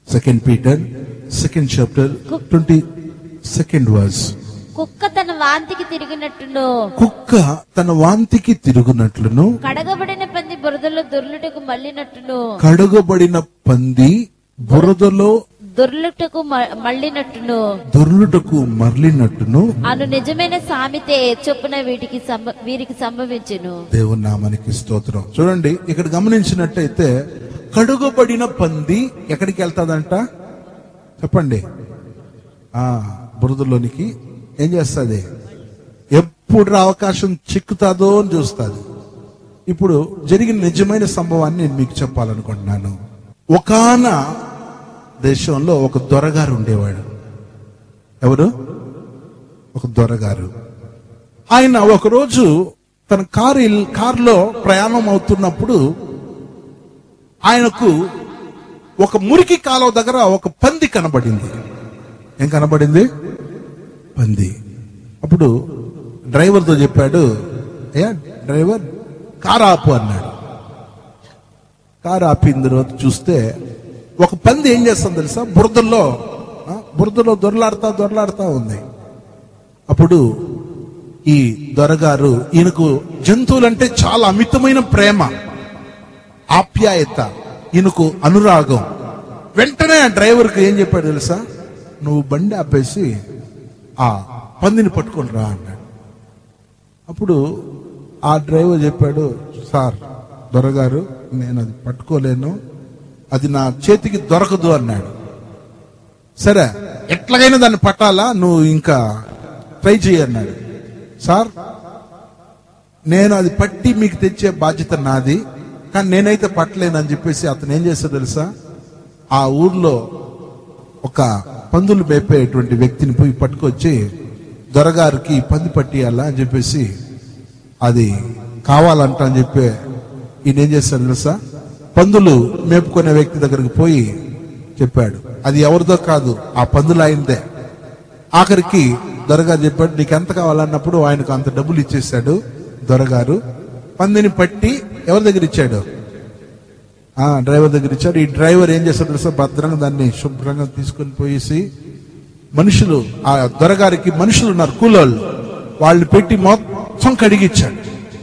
2 Peter 2nd chapter 22nd verse. కుక్క తన వాంతికి తిరిగినట్టును, కుక్క తన వాంతికి తిరుగునట్లును, కడగబడిన పంది బురదలో దొర్లుటకు మళ్ళినట్టును, కడగబడిన పంది బురదలో దొర్లుటకు మళ్ళినట్టును, దొర్లుటకు మరలినట్టును అను నిజమైన సామెతే చొప్పున వీరికి సంభవించును. దేవుని నామానికి స్తోత్రం. చూడండి, ఇక్కడ గమనించినట్టయితే కడుగబడిన పంది ఎక్కడికి వెళ్తాదంట చెప్పండి? బురదలోనికి. ఏం చేస్తుంది? ఎప్పుడు అవకాశం చిక్కుతాదో అని చూస్తుంది. ఇప్పుడు జరిగిన నిజమైన సంభవాన్ని నేను మీకు చెప్పాలనుకుంటున్నాను. ఒకాన దేశంలో ఒక దొరగారు ఉండేవాడు. ఎవరు? ఒక దొరగారు. ఆయన ఒకరోజు తన కారులో ప్రయాణం అవుతున్నప్పుడు ఆయనకు ఒక మురికి కాలువ దగ్గర ఒక పంది కనబడింది. ఏం కనబడింది? పంది. అప్పుడు డ్రైవర్తో చెప్పాడు, అయ్యా డ్రైవర్, కారు ఆపు అన్నాడు. కారు ఆపిన తర్వాత చూస్తే ఒక పంది ఏం చేస్తుంది తెలుసా? బురదలో దొరలాడుతా ఉంది. అప్పుడు ఈ దొరగారు, ఈయనకు జంతువులంటే చాలా అమితమైన ప్రేమ, ఆప్యాయత, ఈయనకు అనురాగం. వెంటనే ఆ డ్రైవర్కి ఏం చెప్పాడు తెలుసా? నువ్వు బండి ఆపేసి ఆ పందిని పట్టుకొని రా అన్నాడు. అప్పుడు ఆ డ్రైవర్ చెప్పాడు, సార్ దొరగారు, నేను అది పట్టుకోలేను, అది నా చేతికి దొరకదు అన్నాడు. సరే, ఎట్లాగైనా దాన్ని పట్టాలా, నువ్వు ఇంకా ట్రై చేయన్నాడు. సార్, నేను అది పట్టి మీకు తెచ్చే బాధ్యత నాది, కానీ నేనైతే పట్టలేనని చెప్పేసి అతను ఏం చేస్తాడు తెలుసా? ఆ ఊర్లో ఒక పందులు మేపేటువంటి వ్యక్తిని పోయి పట్టుకొచ్చి దొరగారికి పంది పట్టియాలా అని చెప్పేసి, అది కావాలంట అని చెప్పి ఈయన ఏం చేస్తాడు తెలుసా? పందులు మేపుకునే వ్యక్తి దగ్గరికి పోయి చెప్పాడు. అది ఎవరిదో కాదు, ఆ పందులు అయిందే. ఆఖరికి దొరగారు చెప్పాడు, నీకు ఎంత కావాలన్నప్పుడు ఆయనకు అంత డబ్బులు ఇచ్చేసాడు దొరగారు. పందిని పట్టి ఎవరి దగ్గర ఇచ్చాడు? డ్రైవర్ దగ్గర ఇచ్చాడు. ఈ డ్రైవర్ ఏం చేస్తాడు తెలుసా? భద్రంగా దాన్ని శుభ్రంగా తీసుకొని పోయేసి, మనుషులు, ఆ దొరగారికి మనుషులు ఉన్నారు, కూలోళ్ళు, వాళ్ళు పెట్టి మొత్తం కడిగిచ్చాడు.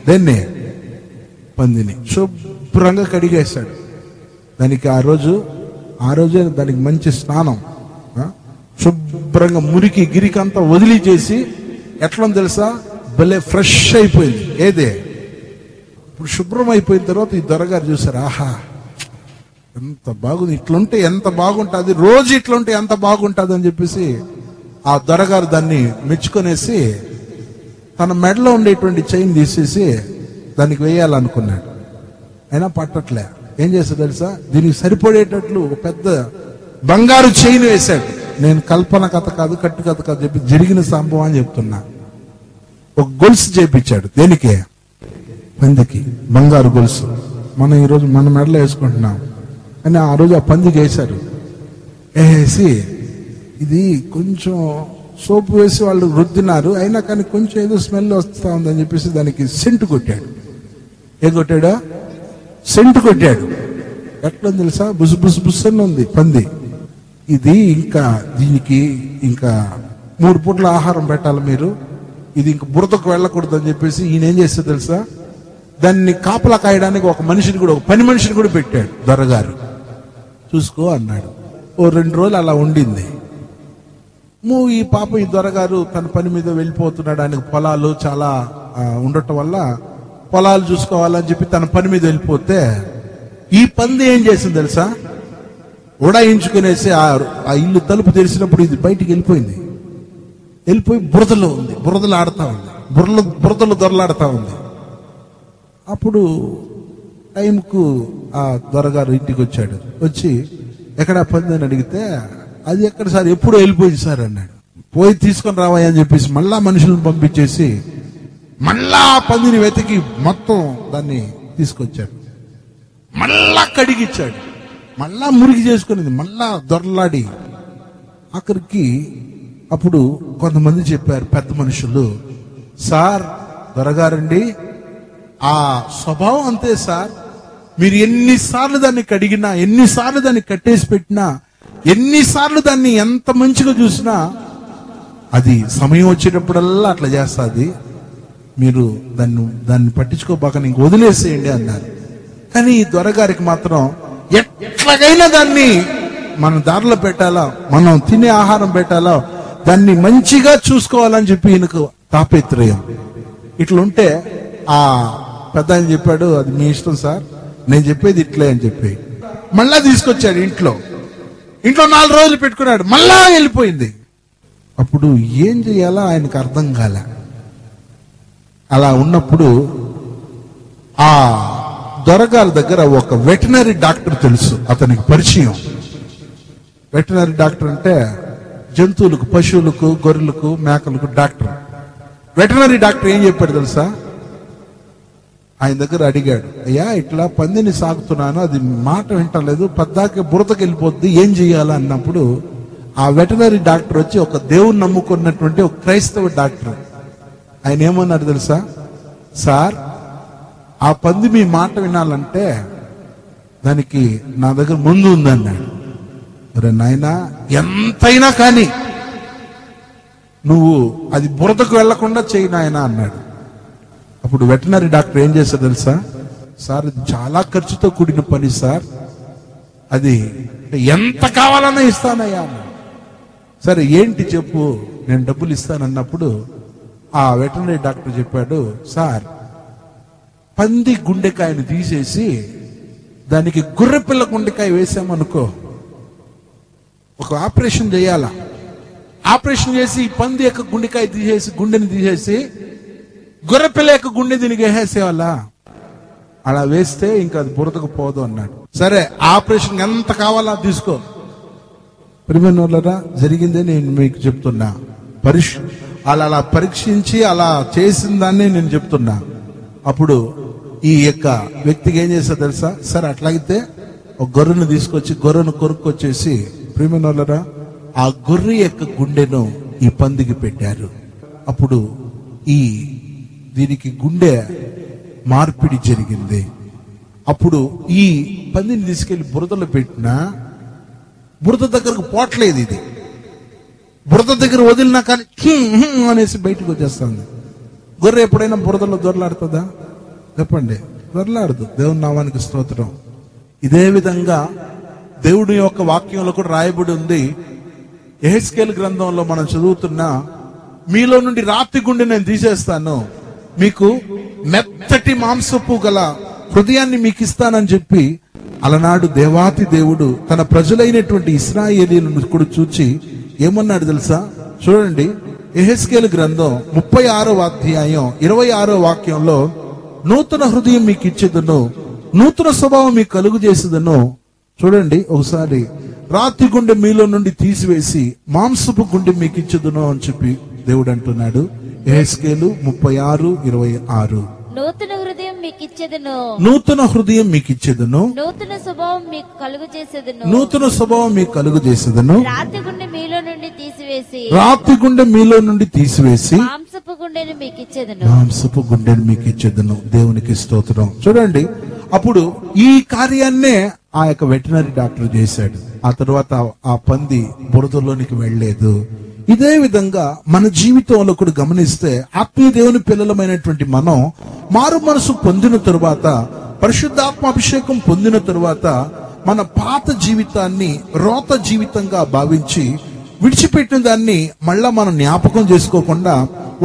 దాన్ని పందిని శుభ్రంగా కడిగేశాడు. దానికి ఆ రోజే దానికి మంచి స్నానం, శుభ్రంగా మురికి గిరికంతా వదిలి చేసి ఎట్లా తెలుసా? భలే ఫ్రెష్ అయిపోయింది. ఏదే ఇప్పుడు శుభ్రం అయిపోయిన తర్వాత ఈ దొరగారు చూసారు, ఆహా ఎంత బాగుంది, ఇట్లుంటే ఎంత బాగుంటుంది, రోజు ఇట్లుంటే ఎంత బాగుంటుంది అని చెప్పేసి ఆ దొరగారు దాన్ని మెచ్చుకొనేసి తన మెడలో ఉండేటువంటి చైన్ తీసేసి దానికి వేయాలనుకున్నాడు. అయినా పట్టట్లే. ఏం చేస్తా తెలుసా, దీనికి సరిపడేటట్లు ఒక పెద్ద బంగారు చైన్ వేశాడు. నేను కల్పన కథ కాదు, కట్టు కథ కాదు చెప్పి జరిగిన సంభవం అని చెప్తున్నా. ఒక గొలుసు చేపించాడు. దేనికే? పందికి బంగారు గొలుసు. మనం ఈరోజు మన మెడలో వేసుకుంటున్నాం, అని ఆ రోజు ఆ పందికి వేశారు. వేసి ఇది కొంచెం సోపు వేసి వాళ్ళు రుద్దినారు, అయినా కానీ కొంచెం ఏదో స్మెల్ వస్తూ ఉందని చెప్పేసి దానికి సెంటు కొట్టాడు. ఏం కొట్టాడా? సెంటు కొట్టాడు. ఎట్లా తెలుసా, బుస్ బుస్ బుస్ అని ఉంది పంది. ఇది ఇంకా దీనికి ఇంకా 3 పూట్ల ఆహారం పెట్టాలి మీరు, ఇది ఇంక బురదకు వెళ్ళకూడదు అని చెప్పేసి ఈయన ఏం చేస్తే తెలుసా, దాన్ని కాపలా కాయడానికి ఒక మనిషిని కూడా, ఒక పని మనిషిని కూడా పెట్టాడు. దొరగారు చూసుకో అన్నాడు. ఓ 2 రోజులు అలా ఉండింది. ఈ పాప ఈ దొరగారు తన పని మీద వెళ్ళిపోతున్నాడు. ఆయనకు పొలాలు చాలా ఉండటం వల్ల పొలాలు చూసుకోవాలని చెప్పి తన పని మీద వెళ్ళిపోతే ఈ పంది ఏం చేసింది తెలుసా, ఉడాయించుకునేసి ఆ ఇల్లు తలుపు తెరిచినప్పుడు ఇది బయటికి వెళ్ళిపోయింది. వెళ్ళిపోయి బురదలో ఉంది, బురదలు ఆడుతా ఉంది, బురదలు దొరలాడుతా ఉంది. అప్పుడు టైంకు ఆ దొరగారు ఇంటికి వచ్చాడు. వచ్చి ఎక్కడ పంది అని అడిగితే, అది ఎక్కడ సార్, ఎప్పుడు వెళ్ళిపోయింది సార్ అన్నాడు. పోయి తీసుకొని రావాయి అని చెప్పేసి మళ్ళా మనుషులను పంపించేసి మళ్ళా ఆ పందిని వెతికి మొత్తం దాన్ని తీసుకొచ్చాడు. మళ్ళా కడిగిచ్చాడు, మళ్ళా మురికి చేసుకునేది, మళ్ళా దొరలాడి ఆఖరికి అప్పుడు కొంతమంది చెప్పారు, పెద్ద మనుషులు, సార్ దొరగారండి ఆ స్వభావం అంతే సార్, మీరు ఎన్నిసార్లు దాన్ని కడిగినా, ఎన్నిసార్లు దాన్ని కట్టేసి పెట్టినా, ఎన్నిసార్లు దాన్ని ఎంత మంచిగా చూసినా అది సమయం వచ్చేటప్పుడల్లా అట్లా చేస్తుంది, మీరు దాన్ని పట్టించుకోబాక ఇంక వదిలేసేయండి అన్నారు. కానీ ఈ దొరగారికి మాత్రం ఎట్లాగైనా దాన్ని మన దారిలో పెట్టాలా, మనం తినే ఆహారం పెట్టాలా, దాన్ని మంచిగా చూసుకోవాలని చెప్పి ఈయనకు తాపత్రయం. ఇట్లుంటే ఆ పెద్ద ఆయన చెప్పాడు, అది మీ ఇష్టం సార్, నేను చెప్పేది ఇట్లే అని చెప్పి మళ్ళా తీసుకొచ్చాడు. ఇంట్లో 4 రోజులు పెట్టుకున్నాడు, మళ్ళా వెళ్ళిపోయింది. అప్పుడు ఏం చేయాలో ఆయనకు అర్థం కాలే. అలా ఉన్నప్పుడు ఆ దొరగారి దగ్గర ఒక వెటనరీ డాక్టర్ తెలుసు, అతనికి పరిచయం. వెటనరీ డాక్టర్ అంటే జంతువులకు, పశువులకు, గొర్రెలకు, మేకలకు డాక్టర్. వెటనరీ డాక్టర్ ఏం చెప్పాడు తెలుసా, ఆయన దగ్గర అడిగాడు, అయ్యా ఇట్లా పందిని సాగుతున్నాను, అది మాట వింటలేదు, పద్దాక బురదకి వెళ్ళిపోద్ది, ఏం చెయ్యాలా అన్నప్పుడు ఆ వెటనరీ డాక్టర్ వచ్చి ఒక దేవుని నమ్ముకున్నటువంటి ఒక క్రైస్తవ డాక్టర్, ఆయన ఏమన్నాడు తెలుసా, సార్ ఆ పంది మీ మాట వినాలంటే దానికి నా దగ్గర ముందు ఉందన్నాడు. అరే నాయనా, ఎంతైనా కానీ నువ్వు అది బురదకు వెళ్లకుండా చెయ్యి నాయనా అన్నాడు. అప్పుడు వెటనరీ డాక్టర్ ఏం చేశాడు తెలుసా, సార్ ఇది చాలా ఖర్చుతో కూడిన పని సార్, అది ఎంత కావాలన్నా ఇస్తానయ్యా అన్నాడు. సరే ఏంటి చెప్పు, నేను డబ్బులు ఇస్తానన్నప్పుడు ఆ వెటనరీ డాక్టర్ చెప్పాడు, సార్ పంది గుండెకాయను తీసేసి దానికి గుర్రెపిల్ల గుండెకాయ వేసామనుకో, ఒక ఆపరేషన్ చేయాలా, ఆపరేషన్ చేసి పంది యొక్క గుండెకాయ తీసేసి, గుండెని తీసేసి గొర్రెపిల్ల యొక్క గుండె దీనికి వేసేవాళ్ళ, అలా వేస్తే ఇంకా అది బురదకు పోదు అన్నాడు. సరే ఆపరేషన్ ఎంత కావాలా తీసుకో. ప్రియమైనోళ్ళరా, జరిగిందే నేను మీకు చెప్తున్నా. అలా పరీక్షించి అలా చేసిన దాన్ని నేను చెప్తున్నా. అప్పుడు ఈ యొక్క వ్యక్తికి ఏం చేస్తా తెలుసా, సరే అట్లాగితే ఒక గొర్రెను తీసుకొచ్చి గొర్రెను కొరుక్కొచ్చేసి, ప్రియమైనోళ్ళరా, ఆ గొర్రె యొక్క గుండెను ఈ పందికి పెట్టారు. అప్పుడు దీనికి గుండె మార్పిడి జరిగింది. అప్పుడు ఈ పందిని తీసుకెళ్లి బురదలో పెట్టినా బురద దగ్గరకు పోట్లేదు. ఇది బురద దగ్గర వదిలినా కానీ అనేసి బయటకు వచ్చేస్తుంది. గొర్రె ఎప్పుడైనా బురదలో దొరలాడుతుందా చెప్పండి? దొరలాడదు. దేవుని నామానికి స్తోత్రం. ఇదే విధంగా దేవుడి యొక్క వాక్యంలో కూడా రాయబడి ఉంది. యెహెజ్కేలు గ్రంథంలో మనం చదువుతున్నా, మీలో నుండి రాతి గుండె నేను తీసేస్తాను, మీకు మెత్తటి మాంసపు గల హృదయాన్ని మీకు ఇస్తానని చెప్పి అలనాడు దేవాతి దేవుడు తన ప్రజలైనటువంటి ఇశ్రాయేలీయులను కూడా చూచి ఏమన్నాడు తెలుసా? చూడండి, యెహెజ్కేలు గ్రంథం 36వ అధ్యాయం 26వ వాక్యంలో, నూతన హృదయం మీకు ఇచ్చేదను, నూతన స్వభావం మీకు కలుగు చేసేదను. చూడండి ఒకసారి, రాతి గుండె మీలో నుండి తీసివేసి మాంసపు గుండె మీకు ఇచ్చేదను అని చెప్పి దేవుడు అంటున్నాడు. యెహెజ్కేలు 36:26. నూతన హృదయం మీకు ఇచ్చేదను, నూతన హృదయం మీకు ఇచ్చేదను, నూతన స్వభావం మీకు కలుగు చేసేదను, నూతన స్వభావం మీకు కలుగు చేసేదను, రాతి గుండె మీలో నుండి తీసివేసి రాతి గుండె మీలో నుండి తీసివేసి మాంసపు గుండెను మీకు ఇచ్చేదను. మాంసపు గుండెను మీకు ఇచ్చేదను. దేవునికి స్తోత్రం. చూడండి, అప్పుడు ఈ కార్యాన్నే ఆ యొక్క వెటనరీ డాక్టర్ చేశాడు. ఆ తర్వాత ఆ పంది బురదలోనికి వెళ్ళలేదు. ఇదే విధంగా మన జీవితంలో కూడా గమనిస్తే, ఆత్మీయ దేవుని పిల్లలమైనటువంటి మనం మారు మనసు పొందిన తరువాత, పరిశుద్ధాత్మ అభిషేకం పొందిన తరువాత, మన పాత జీవితాన్ని రోత జీవితంగా భావించి విడిచిపెట్టిన దాన్ని మళ్ళా మనం జ్ఞాపకం చేసుకోకుండా,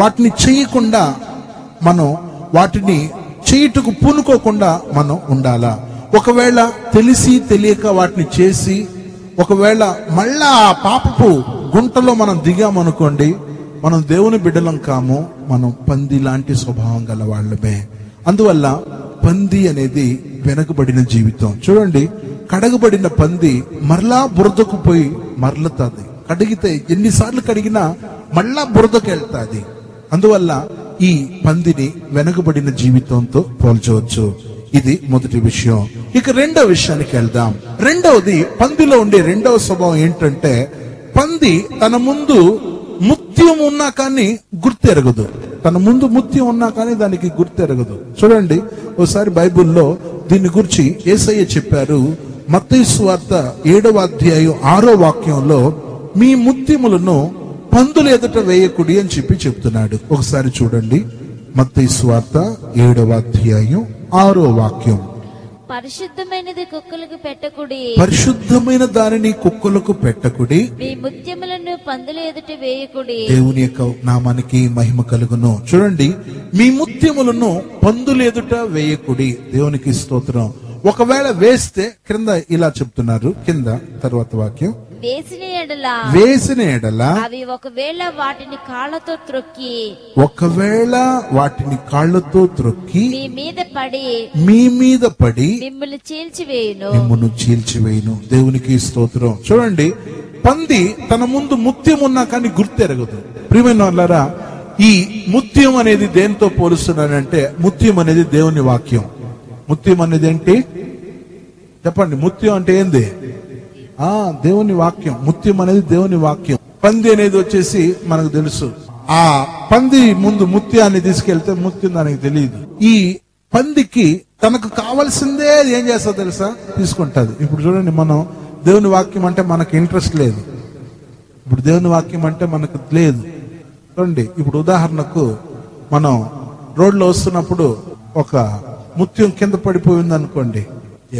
వాటిని చేయకుండా, మనం వాటిని చేయుటకు పూనుకోకుండా మనం ఉండాలా. ఒకవేళ తెలిసి తెలియక వాటిని చేసి, ఒకవేళ మళ్ళా ఆ పాపపు గుంటలో మనం దిగామనుకోండి, మనం దేవుని బిడ్డలం కాము, మనం పంది లాంటి స్వభావం గల వాళ్ళమే. అందువల్ల పంది అనేది వెనకబడిన జీవితం. చూడండి, కడగబడిన పంది మరలా బురదకు పోయి మరలుతుంది. కడిగితే ఎన్నిసార్లు కడిగినా మళ్ళా బురదకు వెళ్తాది. అందువల్ల ఈ పందిని వెనకబడిన జీవితంతో పోల్చవచ్చు. ఇది మొదటి విషయం. ఇక రెండో విషయానికి వెళ్దాం. రెండవది, పందిలో ఉండే రెండవ స్వభావం ఏంటంటే, పంది తన ముందు ముత్యం ఉన్నా కానీ గుర్తెరగదు. తన ముందు ముత్యం ఉన్నా కానీ దానికి గుర్తెరగదు. చూడండి, ఒకసారి బైబిల్లో దీని గురించి యేసయ్య చెప్పారు. మత్తయి సువార్త 7:6 మీ ముత్యములను పందుల ఎదుట వేయకుడి అని చెప్తున్నాడు. ఒకసారి చూడండి, మత్తయి సువార్త 7:6. పరిశుద్ధమైనది కుక్కలకు పెట్టకుడి, పరిశుద్ధమైన దానిని కుక్కలకు పెట్టకుడి, మీ ముత్యములను పందుల ఎదుట వేయకుడి. దేవుని యొక్క నామానికి మహిమ కలుగును. చూడండి, మీ ముత్యములను పందుల ఎదుట వేయకుడి. దేవునికి స్తోత్రం. ఒకవేళ వేస్తే క్రింద ఇలా చెప్తున్నారు, కింద తర్వాత వాక్యం, వేసిన ఎడల అవి ఒకవేళ వాటిని కాళ్ళతో త్రొక్కి, ఒకవేళ వాటిని కాళ్ళతో త్రొక్కి మీ మీద పడి మిమ్మల్ని చీల్చివేయును. దేవునికి స్తోత్రం. చూడండి, పంది తన ముందు ముత్యం ఉన్నా కానీ గుర్తెరగదు. ప్రియమైన వాళ్ళారా, ఈ ముత్యం అనేది దేనితో పోలుస్తున్నానంటే, ముత్యం అనేది దేవుని వాక్యం. ముత్యం అనేది ఏంటి చెప్పండి? ముత్యం అంటే ఏంది? దేవుని వాక్యం. ముత్యం అనేది దేవుని వాక్యం. పంది అనేది వచ్చేసి మనకు తెలుసు. ఆ పంది ముందు ముత్యాన్ని తీసుకెళ్తే ముత్యం దానికి తెలియదు. ఈ పందికి తనకు కావాల్సిందే ఏం చేస్తా తెలుసా? తీసుకుంటది. ఇప్పుడు చూడండి, మనం దేవుని వాక్యం అంటే మనకు ఇంట్రెస్ట్ లేదు. ఇప్పుడు దేవుని వాక్యం అంటే మనకు లేదు. చూడండి, ఇప్పుడు ఉదాహరణకు మనం రోడ్లో వస్తున్నప్పుడు ఒక ముత్యం కింద పడిపోయింది అనుకోండి,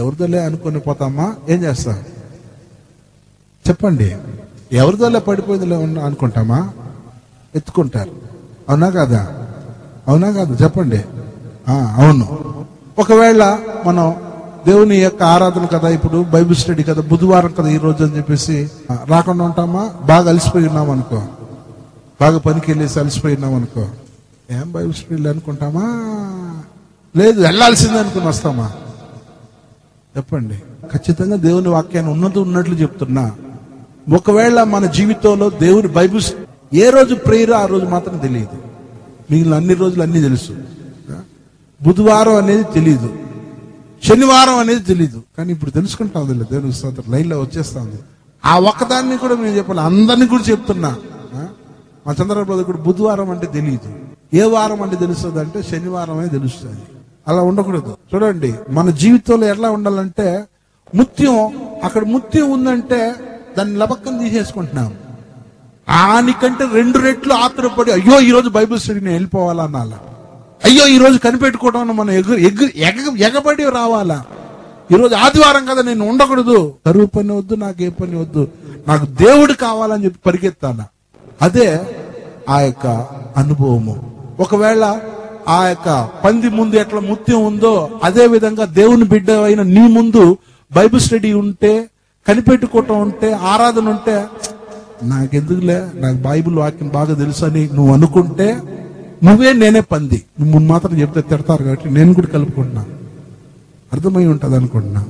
ఎవరిదోలే అనుకుని పోతామా? ఏం చేస్తాం చెప్పండి? ఎవరిదోలే పడిపోయిందిలే అనుకుంటామా? ఎత్తుకుంటారు. అవునా కాదా? అవునా కాదు? చెప్పండి. అవును. ఒకవేళ మనం దేవుని యొక్క ఆరాధన కదా, ఇప్పుడు బైబిల్ స్టడీ కదా, బుధవారం కదా ఈ రోజు అని చెప్పేసి రాకుండా ఉంటామా? బాగా అలసిపోయి ఉన్నాం అనుకో, బాగా పనికి వెళ్ళేసి అలసిపోయి ఉన్నాం అనుకో, ఏం బైబిల్ స్టడీ అనుకుంటామా? లేదు, వెళ్ళాల్సిందే అనుకుని వస్తామా? చెప్పండి. ఖచ్చితంగా దేవుని వాక్యాన్ని ఉన్నట్లు చెప్తున్నా. ఒకవేళ మన జీవితంలో దేవుని బైబిల్ ఏ రోజు ప్రేయర్ ఆ రోజు మాత్రం తెలియదు, మిగిలిన అన్ని రోజులు అన్ని తెలుసు. బుధవారం అనేది తెలియదు, శనివారం అనేది తెలియదు, కానీ ఇప్పుడు తెలుసుకుంటా ఉంది. దేవుని స్తోత్రం. లైన్లో వచ్చేస్తా ఉంది. ఆ ఒక్కదాన్ని కూడా మేము చెప్పాలి, అందరినీ కూడా చెప్తున్నా. మా చంద్రబాబు కూడా బుధవారం అంటే తెలియదు, ఏ వారం అంటే తెలుస్తుంది అంటే శనివారమే తెలుస్తుంది. అలా ఉండకూడదు. చూడండి, మన జీవితంలో ఎలా ఉండాలంటే, ముత్యం అక్కడ ముత్యం ఉందంటే దాన్ని లబక్కని తీసేసుకుంటున్నాం. ఆనికంటే 2 రెట్లు ఆత్రపడి, అయ్యో ఈ రోజు బైబిల్ స్టడీ నేను వెళ్ళిపోవాలా అనాలా, అయ్యో ఈ రోజు కనిపెట్టుకోవడం మనం ఎగబడి రావాలా, ఈ రోజు ఆదివారం కదా నేను ఉండకూడదు, కరువు పని వద్దు, నాకు ఏ పని వద్దు, నాకు దేవుడు కావాలని చెప్పి పరిగెత్తాలా. అదే ఆ యొక్క అనుభవము. ఒకవేళ ఆ యొక్క పంది ముందు ఎట్లా ముత్యం ఉందో, అదే విధంగా దేవుని బిడ్డ అయిన నీ ముందు బైబిల్ స్టడీ ఉంటే, కనిపెట్టుకోవటం ఉంటే, ఆరాధన ఉంటే, నాకెందుకులే, నాకు బైబిల్ వాక్యం బాగా తెలుసు అని నువ్వు అనుకుంటే, నేనే పంది. నువ్వు మాత్రం చెప్తే తిడతారు కాబట్టి నేను కూడా కలుపుకుంటున్నా. అర్థమై ఉంటుంది అనుకుంటున్నా.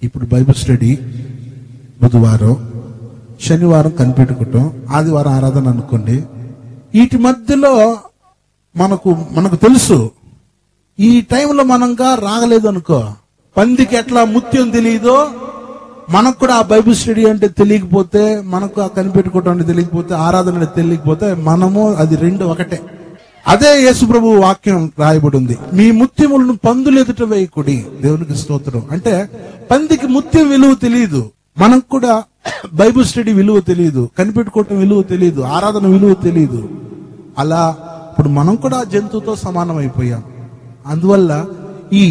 ఇప్పుడు బైబిల్ స్టడీ బుధవారం, శనివారం కనిపెట్టుకుంటాం, ఆదివారం ఆరాధన అనుకోండి. వీటి మధ్యలో మనకు తెలుసు ఈ టైంలో మనంగా రాగలేదు అనుకో, పందికి ఎట్లా ముత్యం తెలియదో మనకు కూడా ఆ బైబిల్ స్టడీ అంటే తెలియకపోతే, మనకు ఆ కనిపెట్టుకోవటం అంటే తెలియకపోతే, ఆరాధన అంటే తెలియకపోతే మనము అది రెండు ఒకటే. అదే యేసుప్రభు వాక్యం రాయబడి ఉంది, మీ ముత్యములను పందులు ఎదుట వేయకుడి. దేవునికి స్తోత్రం. అంటే పందికి ముత్యం విలువ తెలియదు, మనకు కూడా బైబిల్ స్టడీ విలువ తెలియదు, కనిపెట్టుకోవటం విలువ తెలియదు, ఆరాధన విలువ తెలియదు. అలా ఇప్పుడు మనం కూడా జంతువుతో సమానం అయిపోయాం. అందువల్ల ఈ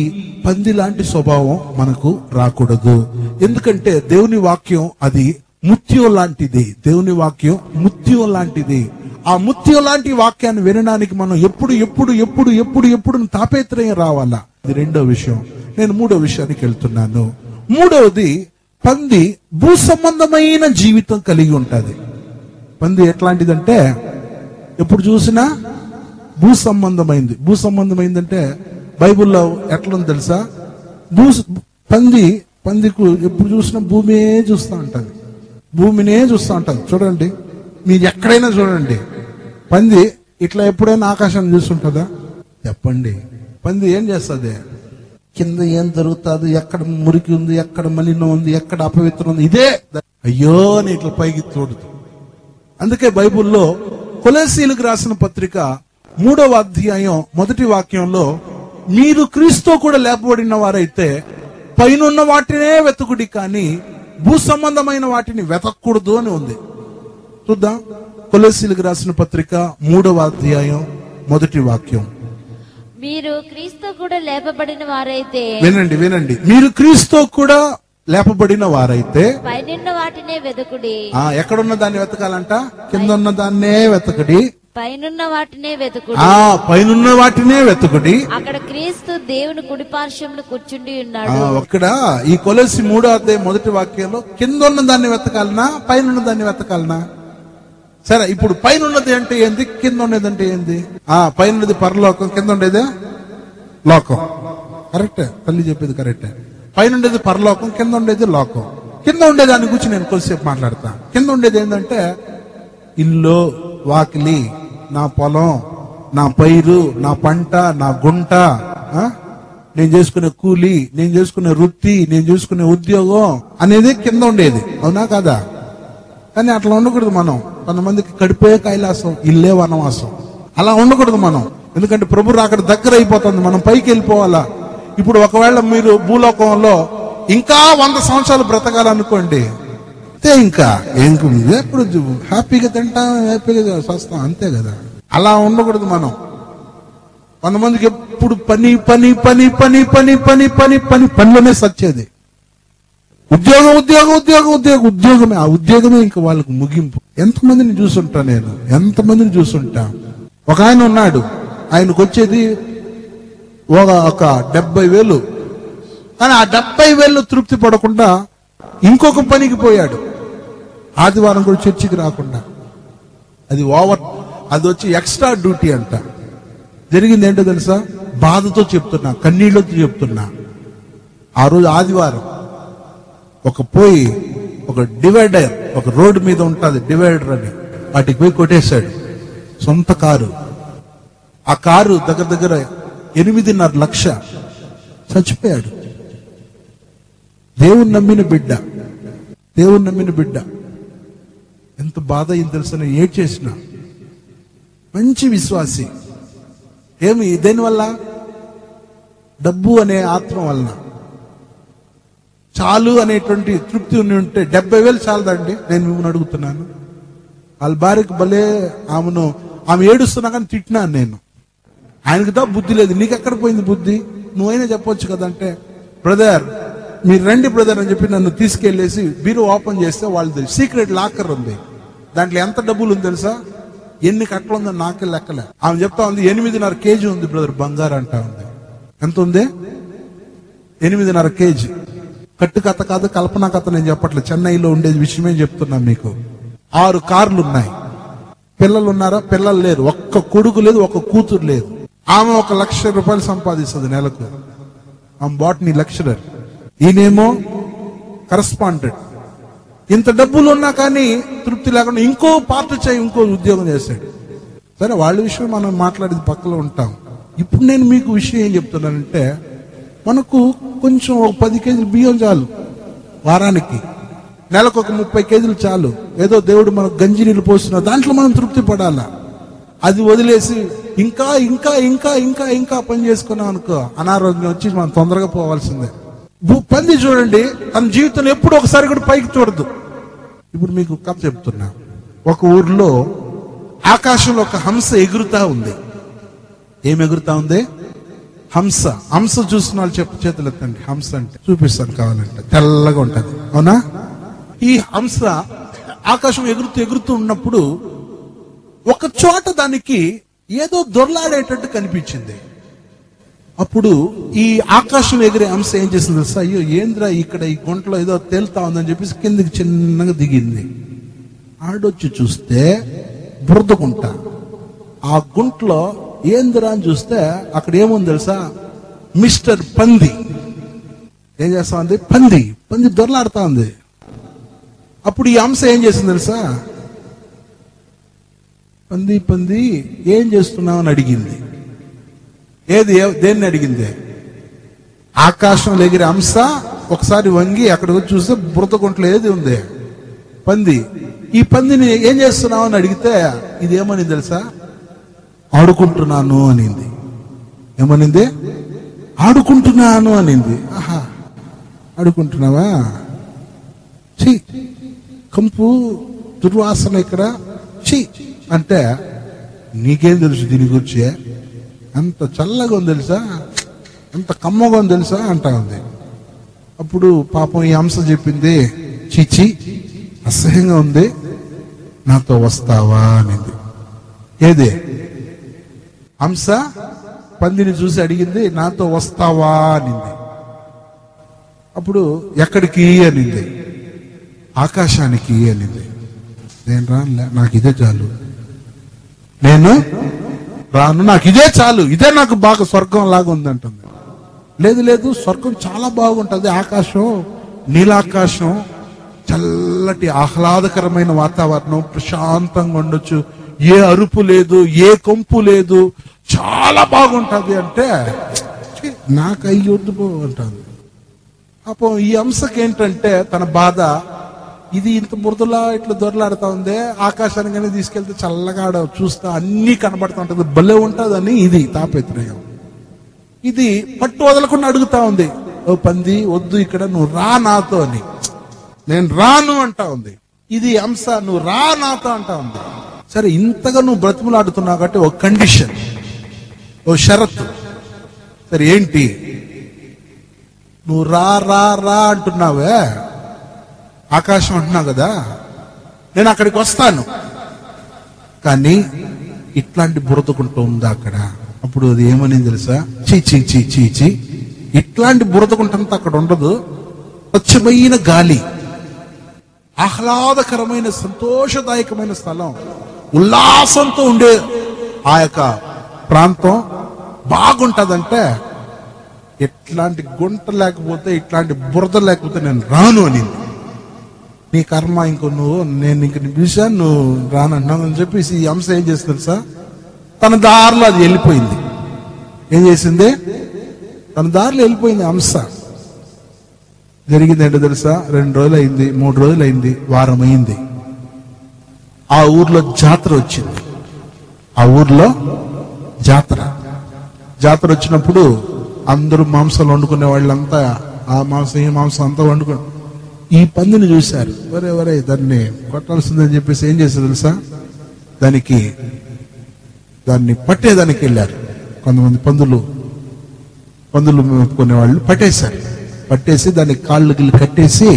పంది లాంటి స్వభావం మనకు రాకూడదు. ఎందుకంటే దేవుని వాక్యం అది ముత్యం లాంటిది. దేవుని వాక్యం ముత్యం లాంటిది. ఆ ముత్యం లాంటి వాక్యాన్ని వినడానికి మనం ఎప్పుడు తాపేత్రయం రావాలా. ఇది రెండో విషయం. నేను మూడో విషయానికి వెళ్తున్నాను. మూడవది, పంది భూ సంబంధమైన జీవితం కలిగి ఉంటది. పంది ఎట్లాంటిదంటే ఎప్పుడు చూసినా భూ సంబంధమైందంటే బైబిల్లో ఎట్లుంది తెలుసా? పందికు ఎప్పుడు చూసినా భూమినే చూస్తూ ఉంటుంది. చూడండి, మీరు ఎక్కడైనా చూడండి, పంది ఇట్లా ఎప్పుడైనా ఆకాశాన్ని చూస్తుంటుందా? చెప్పండి. పంది ఏం చేస్తుంది? కింద ఏం జరుగుతుంది, ఎక్కడ మురికి ఉంది, ఎక్కడ మలినం ఉంది, ఎక్కడ అపవిత్రం ఉంది, ఇదే అయ్యో అని ఇట్లా పైకి చూడుతుంది. అందుకే బైబిల్లో కొలస్సీలకు రాసిన పత్రిక 3వ అధ్యాయం 1వ వాక్యంలో, మీరు క్రీస్తు కూడా లేపబడిన వారైతే పైనున్న వాటినే వెతుకుడి, కానీ భూ సంబంధమైన వాటిని వెతకూడదు అని ఉంది. చూద్దాం. కొలస్సీలకు రాసిన పత్రిక 3వ అధ్యాయం 1వ వాక్యం. మీరు క్రీస్తు కూడా లేపబడిన వారైతే, వినండి, మీరు క్రీస్తు కూడా లేపబడిన వారైతే పైనున్న వాటినే వెతుకుడి. ఎక్కడున్న దాన్ని వెతకాలంట? కింద ఉన్న దాన్నే వెతకడి. పైనున్న వాటినే వెతుకుడి. పైనున్న వాటినే వెతుకుడి. అక్కడ క్రీస్తు దేవుని కుడి పార్శ్వంలో కూర్చుండి ఉన్నాడు. అక్కడ ఈ కొలస్సీ 3వ అధ్యాయం 1వ వాక్యంలో కింద ఉన్న దాన్ని వెతకాలనా, పైన దాన్ని వెతకాలనా? సరే, ఇప్పుడు పైన ఉన్నది అంటే ఏంది, కింద ఉండేది అంటే ఏంది? పైన ఉన్నది పరలోకం, కింద ఉండేదే లోకం. కరెక్టే, తల్లి చెప్పేది కరెక్టే. పైన ఉండేది పరలోకం, కింద ఉండేది లోకం. కింద ఉండే దాని గురించి నేను కొద్దిసేపు మాట్లాడతా. కింద ఉండేది ఏంటంటే ఇల్లు, వాకిలి, నా పొలం, నా పైరు, నా పంట, నా గుంట, నేను చేసుకునే కూలి, నేను చేసుకునే వృత్తి, నేను చేసుకునే ఉద్యోగం అనేది కింద ఉండేది. అవునా కాదా? కానీ అట్లా ఉండకూడదు మనం. కొంతమందికి కడిపే కైలాసం, ఇల్లే వనవాసం. అలా ఉండకూడదు మనం. ఎందుకంటే ప్రభు అక్కడ దగ్గర అయిపోతుంది, మనం పైకి వెళ్ళిపోవాలా. ఇప్పుడు ఒకవేళ మీరు భూలోకంలో ఇంకా 100 సంవత్సరాలు బ్రతకాలనుకోండి, ఇంకా ఎప్పుడు హ్యాపీగా తింటాం, హ్యాపీగా వస్తాం, అంతే కదా. అలా ఉండకూడదు మనం. కొంతమందికి ఎప్పుడు పనిలోనే సచ్చేది. ఉద్యోగమే. ఆ ఉద్యోగమే ఇంకా వాళ్ళకు ముగింపు. ఎంతమందిని చూసుంటా. ఒక ఆయన ఉన్నాడు, ఆయనకు వచ్చేది ఒక 70,000. కానీ ఆ 70,000 తృప్తి పడకుండా ఇంకొక పనికి పోయాడు. ఆదివారం కూడా చర్చికి రాకుండా. అది వచ్చి ఎక్స్ట్రా డ్యూటీ అంట. జరిగింది ఏంటో తెలుసా? బాధతో చెప్తున్నా, కన్నీళ్లతో చెప్తున్నా. ఆ రోజు ఆదివారం ఒక డివైడర్, ఒక రోడ్డు మీద ఉంటుంది డివైడర్ అని, వాటికి పోయి కొట్టేశాడు. సొంత కారు. ఆ కారు దగ్గర 8.5 లక్షలు. చచ్చిపోయాడు. దేవుని నమ్మిన బిడ్డ. ఎంత బాధ అయింది తెలుసా? ఏడ్చేసిన. మంచి విశ్వాసి. ఏమి దేనివల్ల? డబ్బు అనే ఆత్మ వలన. చాలు అనేటువంటి తృప్తి ఉంటే 70,000 చాలదండి? నేను మిమ్మల్ని అడుగుతున్నాను. వాళ్ళ భార్యకు భలే ఆమె ఏడుస్తున్నా కానీ తిట్టినాను నేను. ఆయనకు దా బుద్ధి లేదు. నీకెక్కడ పోయింది బుద్ధి? నువ్వైనా చెప్పొచ్చు కదంటే, బ్రదర్ మీరు రండి బ్రదర్ అని చెప్పి నన్ను తీసుకెళ్లేసి బీరో ఓపెన్ చేస్తే వాళ్ళది సీక్రెట్ లాకర్ ఉంది. దాంట్లో ఎంత డబ్బులు ఉంది తెలుసా? ఎన్ని కట్టలు ఉందో నాకే లెక్కలే. ఆమె చెప్తా ఉంది 8.5 కేజీ ఉంది బ్రదర్ బంగారు అంటా ఉంది. ఎంత ఉంది? 8.5 కేజీ. కట్టు కథ కాదు, కల్పనా కథ నేను చెప్పట్లేదు. చెన్నైలో ఉండేది విషయమే చెప్తున్నాను మీకు. 6 కార్లు ఉన్నాయి. పిల్లలు ఉన్నారా? పిల్లలు లేరు. ఒక్క కొడుకు లేదు, ఒక్క కూతురు లేదు. ఆమె 1,00,000 రూపాయలు సంపాదిస్తుంది నెలకు. బాటనీ లెక్చరర్, ఈయనేమో కరస్పాండెంట్. ఇంత డబ్బులు ఉన్నా కానీ తృప్తి లేకుండా ఇంకో పార్ట్ చేయి, ఇంకో ఉద్యోగం చేశాడు. సరే, వాళ్ళ విషయం మనం మాట్లాడేది పక్కలో ఉంటాం. ఇప్పుడు నేను మీకు విషయం ఏం చెప్తున్నానంటే, మనకు కొంచెం ఒక 10 కేజీలు బియ్యం చాలు వారానికి, నెలకు ఒక 30 కేజీలు చాలు. ఏదో దేవుడు మనకు గంజి నీళ్ళు పోస్తున్నా, దాంట్లో మనం తృప్తి పడాలా. అది వదిలేసి ఇంకా ఇంకా ఇంకా ఇంకా ఇంకా పని చేసుకున్నాం అనుకో, అనారోగ్యం వచ్చి మనం తొందరగా పోవాల్సిందే. పంది చూడండి, తన జీవితంలో ఎప్పుడు ఒకసారి కూడా పైకి చూడదు. ఇప్పుడు మీకు కథ చెప్తున్నా. ఒక ఊర్లో ఆకాశంలో ఒక హంస ఎగురుతా ఉంది. ఏం ఎగురుతా ఉంది? హంస. హంస చూసిన వాళ్ళు చేతులు ఎత్తండి. హంస అంటే చూపిస్తాను కావాలంటే, తెల్లగా ఉంటది, అవునా? ఈ హంస ఆకాశం ఎగురుతూ ఎగురుతూ ఉన్నప్పుడు ఒక చోట దానికి ఏదో దొర్లాడేటట్టు కనిపించింది. అప్పుడు ఈ ఆకాశం ఎగిరే హంస ఏం చేసింది తెలుసా? అయ్యో ఏంద్రా ఇక్కడ ఈ గుంటలో ఏదో తేలుతా ఉందని చెప్పేసి కిందకి చిన్నగా దిగింది. ఆడొచ్చి చూస్తే బురద గుంట. ఆ గుంటలో ఏందిరా అని చూస్తే అక్కడ ఏముంది తెలుసా? మిస్టర్ పంది. ఏం చేస్తా ఉంది? పంది దొరలాడుతా ఉంది. అప్పుడు ఈ హంస ఏం చేసింది తెలుసా? పంది ఏం చేస్తున్నావు అని అడిగింది. దేన్ని అడిగింది? ఆకాశంలో ఎగిరే హంస ఒకసారి వంగి అక్కడ వచ్చి చూస్తే బురద గుంటలో ఏది ఉంది? పంది. ఈ పందిని ఏం చేస్తున్నావు అని అడిగితే ఇదేమని తెలుసా? ఆడుకుంటున్నాను అనింది. ఏమనింది? ఆడుకుంటున్నాను అనింది. ఆహా, ఆడుకుంటున్నావా? ఛీ, కంపు దుర్వాసన ఇక్కడ, ఛీ అంటే నీకేం తెలుసు దీని గురించి? ఎంత చల్లగా ఉంది తెలుసా, ఎంత కమ్మగా ఉంది తెలుసా అంటా ఉంది. అప్పుడు పాపం ఈ హంస చెప్పింది, చీచి అసహ్యంగా ఉంది, నాతో వస్తావా అనింది. ఏదే హంస పందిని చూసి అడిగింది, నాతో వస్తావా అనింది. అప్పుడు ఎక్కడికి అనింది. ఆకాశానికి అనింది. నేను రానులే, నాకు ఇదే చాలు, నేను రాను, నాకు ఇదే చాలు, ఇదే నాకు బాగా స్వర్గం లాగా ఉంది అంటుంది. లేదు స్వర్గం చాలా బాగుంటుంది. ఆకాశం, నీలాకాశం, చల్లటి ఆహ్లాదకరమైన వాతావరణం, ప్రశాంతంగా ఉండొచ్చు, ఏ అరుపు లేదు, ఏ కంపు లేదు, చాలా బాగుంటది అంటే నాకు అయ్యొద్దు అంటుంది. పాపం ఈ హంసకి ఏంటంటే తన బాధ, ఇది ఇంత బురదలా ఇట్లా దొరలాడుతా ఉంది, ఆకాశానికి తీసుకెళ్తే చల్లగా చూస్తా అన్ని కనబడతా ఉంటది, భలే ఉంటదని ఇది తాపత్రయం. ఇది పట్టు వదలకుండా అడుగుతా ఉంది, ఓ పంది వద్దు ఇక్కడ, నువ్వు రా నాతో అని. నేను రాను అంటా ఉంది. ఇది హంస, నువ్వు రా నాతో అంటా ఉంది. సరే, ఇంతగా నువ్వు బ్రతిమలాడుతున్నావు కాబట్టి ఒక కండిషన్, ఓ షరతు. సరే ఏంటి? నువ్వు రా రా రా అంటున్నావే, ఆకాశం అంటున్నావు కదా, నేను అక్కడికి వస్తాను, కానీ ఇట్లాంటి బురదకుంటూ ఉందా అక్కడ? అప్పుడు అది ఏమని తెలుసా? చీ ఇట్లాంటి బురదకుంటంతా అక్కడ ఉండదు, స్వచ్ఛమైన గాలి, ఆహ్లాదకరమైన సంతోషదాయకమైన స్థలం, ఉల్లాసంతో ఉండే ఆ యొక్క ప్రాంతం బాగుంటదంటే, ఎట్లాంటి గుంట లేకపోతే, ఇట్లాంటి బురద లేకపోతే నేను రాను అనింది. నీ కర్మ, ఇంకో నేను ఇంక పిలిచాను, నువ్వు రానంటున్నావు అని చెప్పేసి ఈ హంస ఏం చేస్తుంది తెలుసా? తన దారిలో అది వెళ్ళిపోయింది. ఏం చేసింది? తన దారిలో వెళ్ళిపోయింది హంస. జరిగింది ఏంటో తెలుసా? 2 రోజులు అయింది, 3 రోజులు అయింది, వారం అయింది. ఆ ఊర్లో జాతర వచ్చింది. ఆ ఊర్లో జాతర వచ్చినప్పుడు అందరూ మాంసాలు వండుకునే వాళ్ళంతా ఆ మాంసం ఈ మాంసం అంతా వండుకుని ఈ పందిని చూశారు. వరే దాన్ని కొట్టాల్సిందని చెప్పేసి ఏం చేశారు తెలుసా? దాన్ని పట్టేదానికి వెళ్ళారు. కొంతమంది పందులు మేపుకునే వాళ్ళు పట్టేశారు. పట్టేసి దానికి కాళ్ళు గిళ్ళు కట్టేసి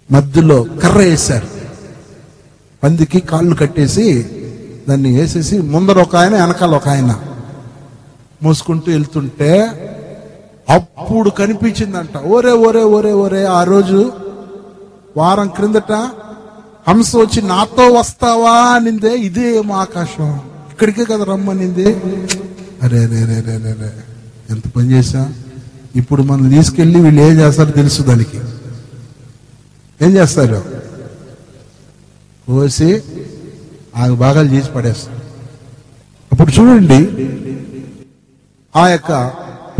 మధ్యలో కర్ర వేశారు. పందికి కాళ్ళు కట్టేసి దాన్ని వేసేసి ముందర ఒక ఆయన, వెనకాల ఒక ఆయన మోసుకుంటూ వెళ్తుంటే అప్పుడు కనిపించిందంట. ఓరే ఆ రోజు వారం క్రిందట హంస వచ్చి నాతో వస్తావా అనిందే, ఇదే ఏమో ఆకాశం, ఇక్కడికే కదా రమ్మనింది. అరే ఎంత పని చేశా. ఇప్పుడు మనం తీసుకెళ్ళి వీళ్ళు ఏం చేస్తారో తెలుసు. దానికి ఏం చేస్తారు? కోసి ఆ భాగాలు చేసి పడేస్తారు. అప్పుడు చూడండి, ఆ యొక్క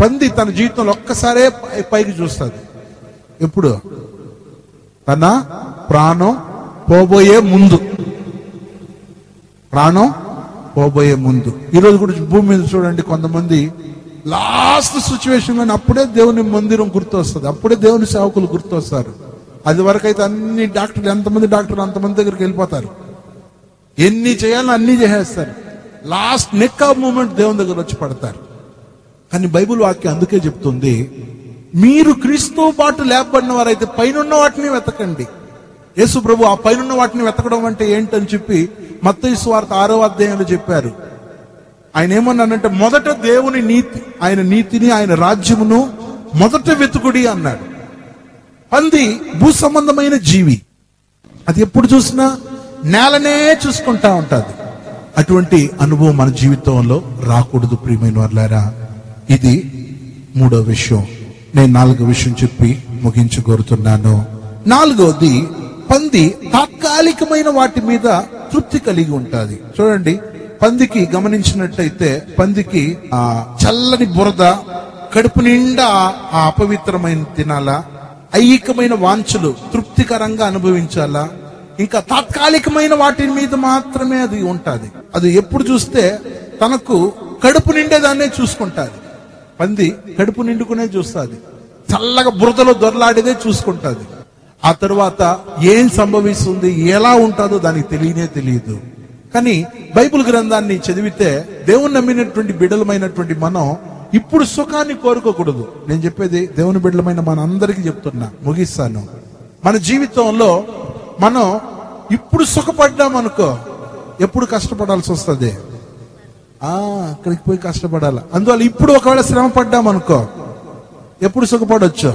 పంది తన జీవితంలో ఒక్కసారే పైకి చూస్తుంది. ఎప్పుడు? తన ప్రాణం పోబోయే ముందు. ప్రాణం పోబోయే ముందు. ఈరోజు కూడా భూమి మీద చూడండి, కొంతమంది లాస్ట్ సిచ్యువేషన్ లోనే అప్పుడే దేవుని మందిరం గుర్తు వస్తుంది, అప్పుడే దేవుని సేవకులు గుర్తు వస్తారు. అది వరకు అయితే అన్ని డాక్టర్లు, ఎంతమంది డాక్టర్లు అంతమంది దగ్గరికి వెళ్ళిపోతారు, ఎన్ని చేయాలో అన్ని చేసేస్తారు. లాస్ట్ నెక్ ఆఫ్ మూమెంట్ దేవుని దగ్గర వచ్చి పడతారు. కానీ బైబిల్ వాక్యం అందుకే చెప్తుంది, మీరు క్రీస్తుతో పాటు లేపబడిన వారైతే పైనున్న వాటిని వెతకండి. యేసు ప్రభు ఆ పైనున్న వాటిని వెతకడం అంటే ఏంటని చెప్పి మత్తయి సువార్త 6వ అధ్యాయంలో చెప్పారు. ఆయన ఏమన్నానంటే, మొదట దేవుని నీతి, ఆయన నీతిని, ఆయన రాజ్యమును మొదట వెతుకుడి అన్నాడు. పంది భూ సంబంధమైన జీవి, అది ఎప్పుడు చూసినా నేలనే చూసుకుంటా ఉంటుంది. అటువంటి అనుభవం మన జీవితంలో రాకూడదు ప్రియమైన వారులారా. ఇది 3వ విషయం. నేను 4వ విషయం చెప్పి ముగించగోరుతున్నాను. 4వది, పంది తాత్కాలికమైన వాటి మీద తృప్తి కలిగి ఉంటుంది. చూడండి, పందికి గమనించినట్టయితే పందికి చల్లని బురద, కడుపు నిండా ఆ అపవిత్రమైన తినాలా, ఐహికమైన వాంఛలు తృప్తికరంగా అనుభవించాలా, ఇంకా తాత్కాలికమైన వాటి మీద మాత్రమే అది ఉంటుంది. అది ఎప్పుడు చూస్తే తనకు కడుపు నిండేదాన్నే చూసుకుంటుంది. పంది కడుపు నిండుకునే చూస్తుంది, చల్లగా బురదలో దొరలాడేదే చూసుకుంటుంది. ఆ తరువాత ఏం సంభవిస్తుంది, ఎలా ఉంటుందో దానికి తెలియదు. కానీ బైబిల్ గ్రంథాన్ని చదివితే దేవుని నమ్మినటువంటి బిడ్డలమైనటువంటి మనం ఇప్పుడు సుఖాన్ని కోరుకోకూడదు. నేను చెప్పేది దేవుని బిడ్డలమైన మన అందరికీ చెప్తున్నా, ముగిస్తాను. మన జీవితంలో మనం ఇప్పుడు సుఖపడ్డామనుకో, ఎప్పుడు కష్టపడాల్సి వస్తుంది? అక్కడికి పోయి కష్టపడాలి. అందువల్ల ఇప్పుడు ఒకవేళ శ్రమ పడ్డామనుకో, ఎప్పుడు సుఖపడవచ్చు?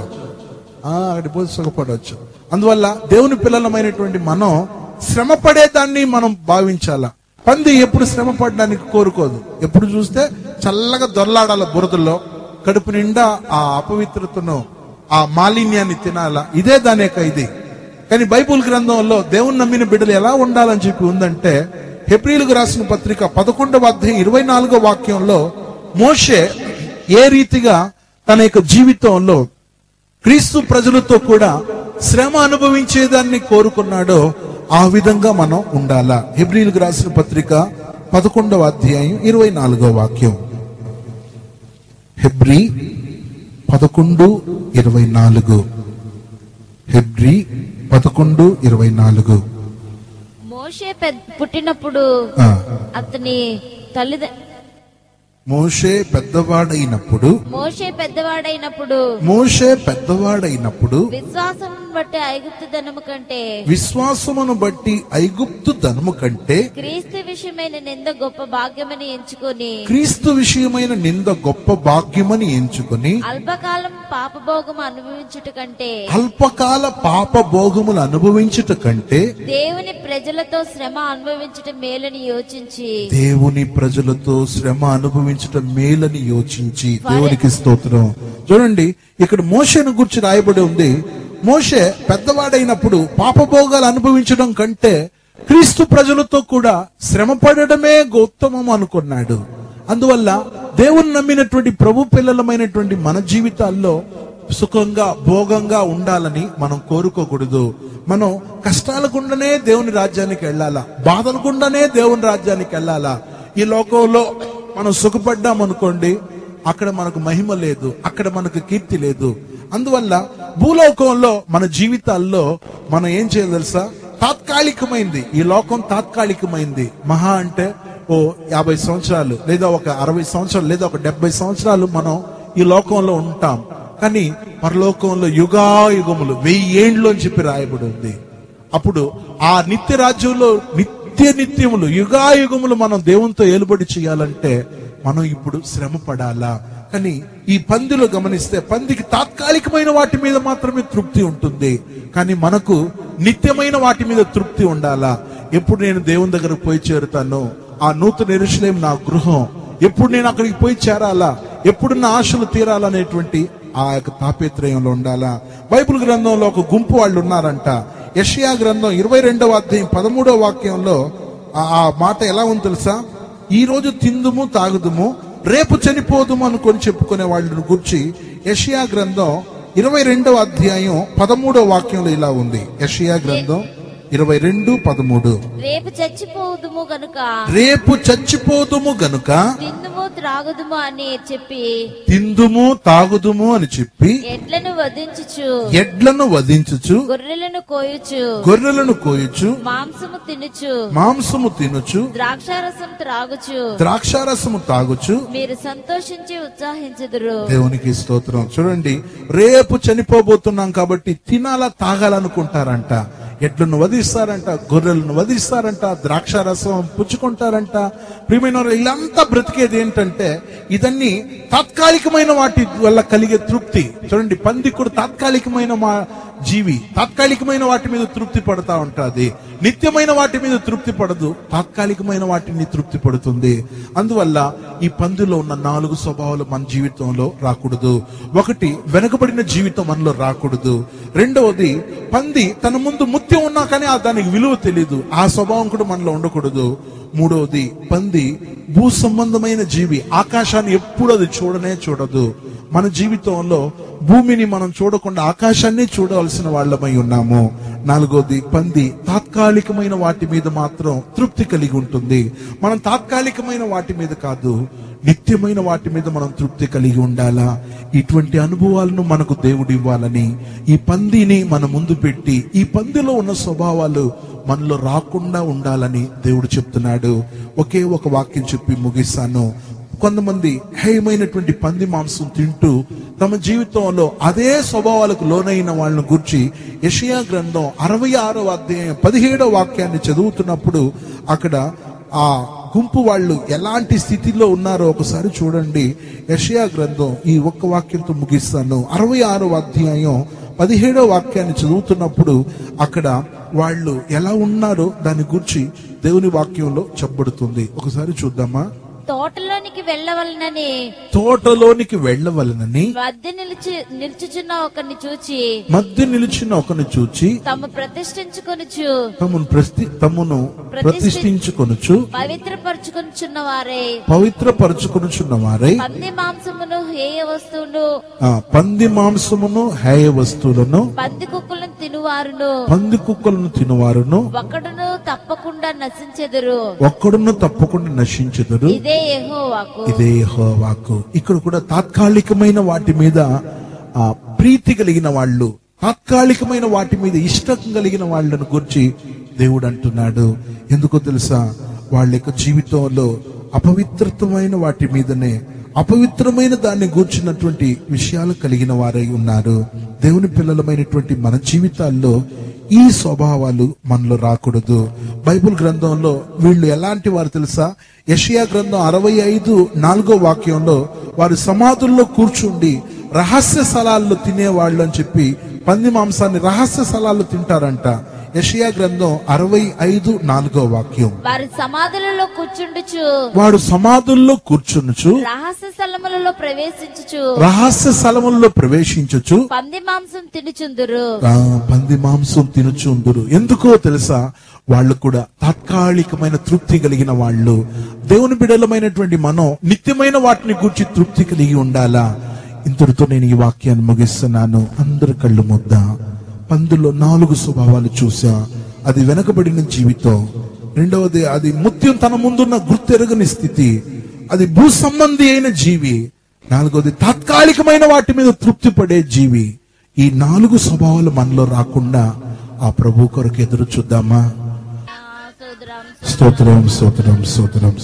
అక్కడికి పోయి సుఖపడవచ్చు. అందువల్ల దేవుని పిల్లలమైనటువంటి మనం శ్రమ పడేదాన్ని మనం భావించాలా. పంది ఎప్పుడు శ్రమ పడడానికి కోరుకోదు, ఎప్పుడు చూస్తే చల్లగా దొరలాడాల బురదలో, కడుపు నిండా ఆ అపవిత్రతను, ఆ మాలిన్యాన్ని తినాలా. ఇదే దాని యొక్క ఇది. కానీ బైబిల్ గ్రంథంలో దేవుని నమ్మిన బిడ్డలు ఎలా ఉండాలని చెప్పి ఉందంటే, హెబ్రీయులకు రాసిన పత్రిక 11వ అధ్యాయం 24వ వాక్యంలో మోషే ఏ రీతిగా తన యొక్క జీవితంలో క్రీస్తు ప్రజలతో కూడా శ్రమ అనుభవించేదాన్ని కోరుకున్నాడో ఆ విధంగా మనం ఉండాలా. హెబ్రీయులకు రాసిన పత్రిక 11వ అధ్యాయం 24వ వాక్యం. హెబ్రీ 11:24. హెబ్రీ 11:24. మోషే పుట్టినప్పుడు అతని మోషే పెద్దవాడైనప్పుడు విశ్వాసమును బట్టి ఐగుప్తు ధనము కంటే క్రీస్తు విషయమైన నింద గొప్ప భాగ్యమని ఎంచుకొని అల్పకాల పాపభోగములు అనుభవించుట కంటే దేవుని ప్రజలతో శ్రమ అనుభవించటం మేలని యోచించి దేవునికి స్తోత్రం. చూడండి, ఇక్కడ మోషేను గురించి రాయబడి ఉంది, మోషే పెద్దవాడైనప్పుడు పాపభోగాలు అనుభవించడం కంటే క్రీస్తు ప్రజలతో కూడా శ్రమ పడడమే ఉత్తమం అనుకున్నాడు. అందువల్ల దేవుని నమ్మినటువంటి ప్రభు పిల్లలమైనటువంటి మన జీవితాల్లో సుఖంగా భోగంగా ఉండాలని మనం కోరుకోకూడదు. మనం కష్టాల గుండానే దేవుని రాజ్యానికి వెళ్ళాలా, బాధల గుండానే దేవుని రాజ్యానికి వెళ్ళాలా. ఈ లోకంలో మనం సుఖపడ్డామనుకోండి, అక్కడ మనకు మహిమ లేదు, అక్కడ మనకు కీర్తి లేదు. అందువల్ల భూలోకంలో మన జీవితాల్లో మనం ఏం చేయాలి తెలుసా? తాత్కాలికమైంది, ఈ లోకం తాత్కాలికమైంది. మహా అంటే 50 సంవత్సరాలు, లేదా ఒక 60 సంవత్సరాలు, లేదా ఒక 70 సంవత్సరాలు మనం ఈ లోకంలో ఉంటాం. కానీ పరలోకంలో యుగాయుగములు 1000 ఏండ్లు అని చెప్పి రాయబడి ఉంది. అప్పుడు ఆ నిత్య రాజ్యంలో నిత్యములు యుగాయుగములు మనం దేవునితో ఏలుబడి చేయాలంటే మనం ఇప్పుడు శ్రమ పడాలా. కానీ ఈ పందిలో గమనిస్తే పందికి తాత్కాలికమైన వాటి మీద మాత్రమే తృప్తి ఉంటుంది, కానీ మనకు నిత్యమైన వాటి మీద తృప్తి ఉండాలా. ఎప్పుడు నేను దేవుని దగ్గరకు పోయి చేరుతాను, ఆ నూతన యెరూషలేము నా గృహం, ఎప్పుడు నేను అక్కడికి పోయి చేరాలా, ఎప్పుడున్న ఆశలు తీరాలనేటువంటి ఆ యొక్క తాపేత్రయంలో ఉండాలా. బైబిల్ గ్రంథంలో ఒక గుంపు వాళ్ళు ఉన్నారంట. యెషయా గ్రంథం 22వ అధ్యాయం 13వ వాక్యంలో ఆ మాట ఎలా ఉంది తెలుసా? ఈ రోజు తిందుము తాగుదుము రేపు చనిపోదుము అనుకొని చెప్పుకునే వాళ్ళని గురించి యెషయా గ్రంథం 22వ అధ్యాయం 13వ వాక్యంలో ఇలా ఉంది. యెషయా గ్రంథం 22:13. రేపు చచ్చిపోదుము గనుక తిందుము త్రాగుదుము అని చెప్పి ఎడ్లను వధించుచు గొర్రెలను కోయుచు మాంసము తినుచు ద్రాక్షారసము తాగుచు మీరు సంతోషించి ఉత్సాహించుదురు. దేవునికి స్తోత్రం. చూడండి, రేపు చనిపోబోతున్నాం కాబట్టి తినాలా తాగాలనుకుంటారంట. ఎడ్లను వధిస్తారంట, గొర్రెలను వధిస్తారంట, ద్రాక్షారసం పుచ్చుకుంటారంట. ప్రియమైన వీళ్ళంతా బ్రతికేది ఏంటంటే ఇదన్నీ తాత్కాలికమైన వాటి వల్ల కలిగే తృప్తి. చూడండి, పంది కూడా తాత్కాలికమైన జీవి, తాత్కాలికమైన వాటి మీద తృప్తి పడతా ఉంటుంది. నిత్యమైన వాటి మీద తృప్తి పడదు, తాత్కాలికమైన వాటిని తృప్తి పడుతుంది. అందువల్ల ఈ పందిలో ఉన్న 4 స్వభావాలు మన జీవితంలో రాకూడదు. ఒకటి, వెనుకబడిన జీవితం మనలో రాకూడదు. రెండవది, పంది తన ముందు ముత్యం ఉన్నా కానీ దానికి విలువ తెలియదు, ఆ స్వభావం కూడా మనలో ఉండకూడదు. మూడవది, పంది భూ సంబంధమైన జీవి, ఆకాశాన్ని ఎప్పుడు అది చూడదు. మన జీవితంలో భూమిని మనం చూడకుండా ఆకాశాన్ని చూడవలసిన వాళ్ళమై ఉన్నాము. నాలుగోది, పంది తాత్కాలికమైన వాటి మీద మాత్రం తృప్తి కలిగి ఉంటుంది. మనం తాత్కాలికమైన వాటి మీద కాదు, నిత్యమైన వాటి మీద మనం తృప్తి కలిగి ఉండాలా. ఇటువంటి అనుభవాలను మనకు దేవుడు ఇవ్వాలని ఈ పందిని మన ముందు పెట్టి ఈ పందిలో ఉన్న స్వభావాలు మనలో రాకుండా ఉండాలని దేవుడు చెప్తున్నాడు. ఒకే ఒక వాక్యం చెప్పి ముగిస్తాను. కొంతమంది హేయమైనటువంటి పంది మాంసం తింటూ తమ జీవితంలో అదే స్వభావాలకు లోనైన వాళ్ళని గురించి యెషయా గ్రంథం 66వ అధ్యాయం 17వ వాక్యాన్ని చదువుతున్నప్పుడు అక్కడ ఆ గుంపు వాళ్ళు ఎలాంటి స్థితిలో ఉన్నారో ఒకసారి చూడండి. యెషయా గ్రంథం, ఈ ఒక్క వాక్యంతో ముగిస్తాను, 66వ అధ్యాయం 17వ వాక్యాన్ని చదువుతున్నప్పుడు అక్కడ వాళ్ళు ఎలా ఉన్నారో దాని గురించి దేవుని వాక్యంలో చెప్పబడుతుంది. ఒకసారి చూద్దామా. తోటలోనికి వెళ్ళవలనని మధ్య నిలుచుచున్న ఒకరిని చూచి తమను ప్రతిష్ఠించుకొనుచు పవిత్రపరచుకొనుచున్న వారై పంది మాంసమును హేయ వస్తువులను పంది కుక్కలను తినువారును ఒక్కడును తప్పకుండా నశించెదరు. ఇదే యెహోవా వాక్కు. ఇక్కడ కూడా తాత్కాలికమైన వాటి మీద ప్రీతి కలిగిన వాళ్ళు, తాత్కాలికమైన వాటి మీద ఇష్టం కలిగిన వాళ్ళను గురించి దేవుడు అంటున్నాడు. ఎందుకో తెలుసా? వాళ్ళ యొక్క జీవితంలో అపవిత్రమైన వాటి మీదనే, అపవిత్రమైన దాన్ని గూర్చినటువంటి విషయాలు కలిగిన వారై ఉన్నారు. దేవుని పిల్లలమైనటువంటి మన జీవితాల్లో ఈ స్వభావాలు మనలో రాకూడదు. బైబిల్ గ్రంథంలో వీళ్ళు ఎలాంటి వారు తెలుసా? యెషయా గ్రంథం 65:4వ వాక్యంలో వారు సమాధుల్లో కూర్చుండి రహస్య స్థలాల్లో తినేవాళ్ళు అని చెప్పి పంది మాంసాన్ని రహస్య స్థలాల్లో తింటారంట. యెషయా గ్రంథం 65:4వ వాక్యం. వాడు సమాధుల్లో కూర్చునుచు రహస్య స్థలములలో ప్రవేశించుచు పంది మాంసం తినుచుందురు. ఎందుకో తెలుసా? వాళ్ళు కూడా తాత్కాలికమైన తృప్తి కలిగిన వాళ్ళు. దేవుని బిడ్డలమైనటువంటి మనం నిత్యమైన వాటిని గూర్చి తృప్తి కలిగి ఉండాలా. ఇంతటితో నేను ఈ వాక్యాన్ని ముగిస్తున్నాను. అందరు కళ్ళు ముద్ద. పందులో 4 స్వభావాలు చూసా. అది వెనకబడిన జీవితం. రెండవది, అది ముత్యం తన ముందున్న గుర్తెరగని స్థితి, అది భూ సంబంధి అయిన జీవి. నాలుగవది, తాత్కాలికమైన వాటి మీద తృప్తి పడే జీవి. ఈ 4 స్వభావాలు మనలో రాకుండా ఆ ప్రభు కొరకు ఎదురు చూద్దామా? స్తోత్రం స్తోత్రం స్తోత్రం.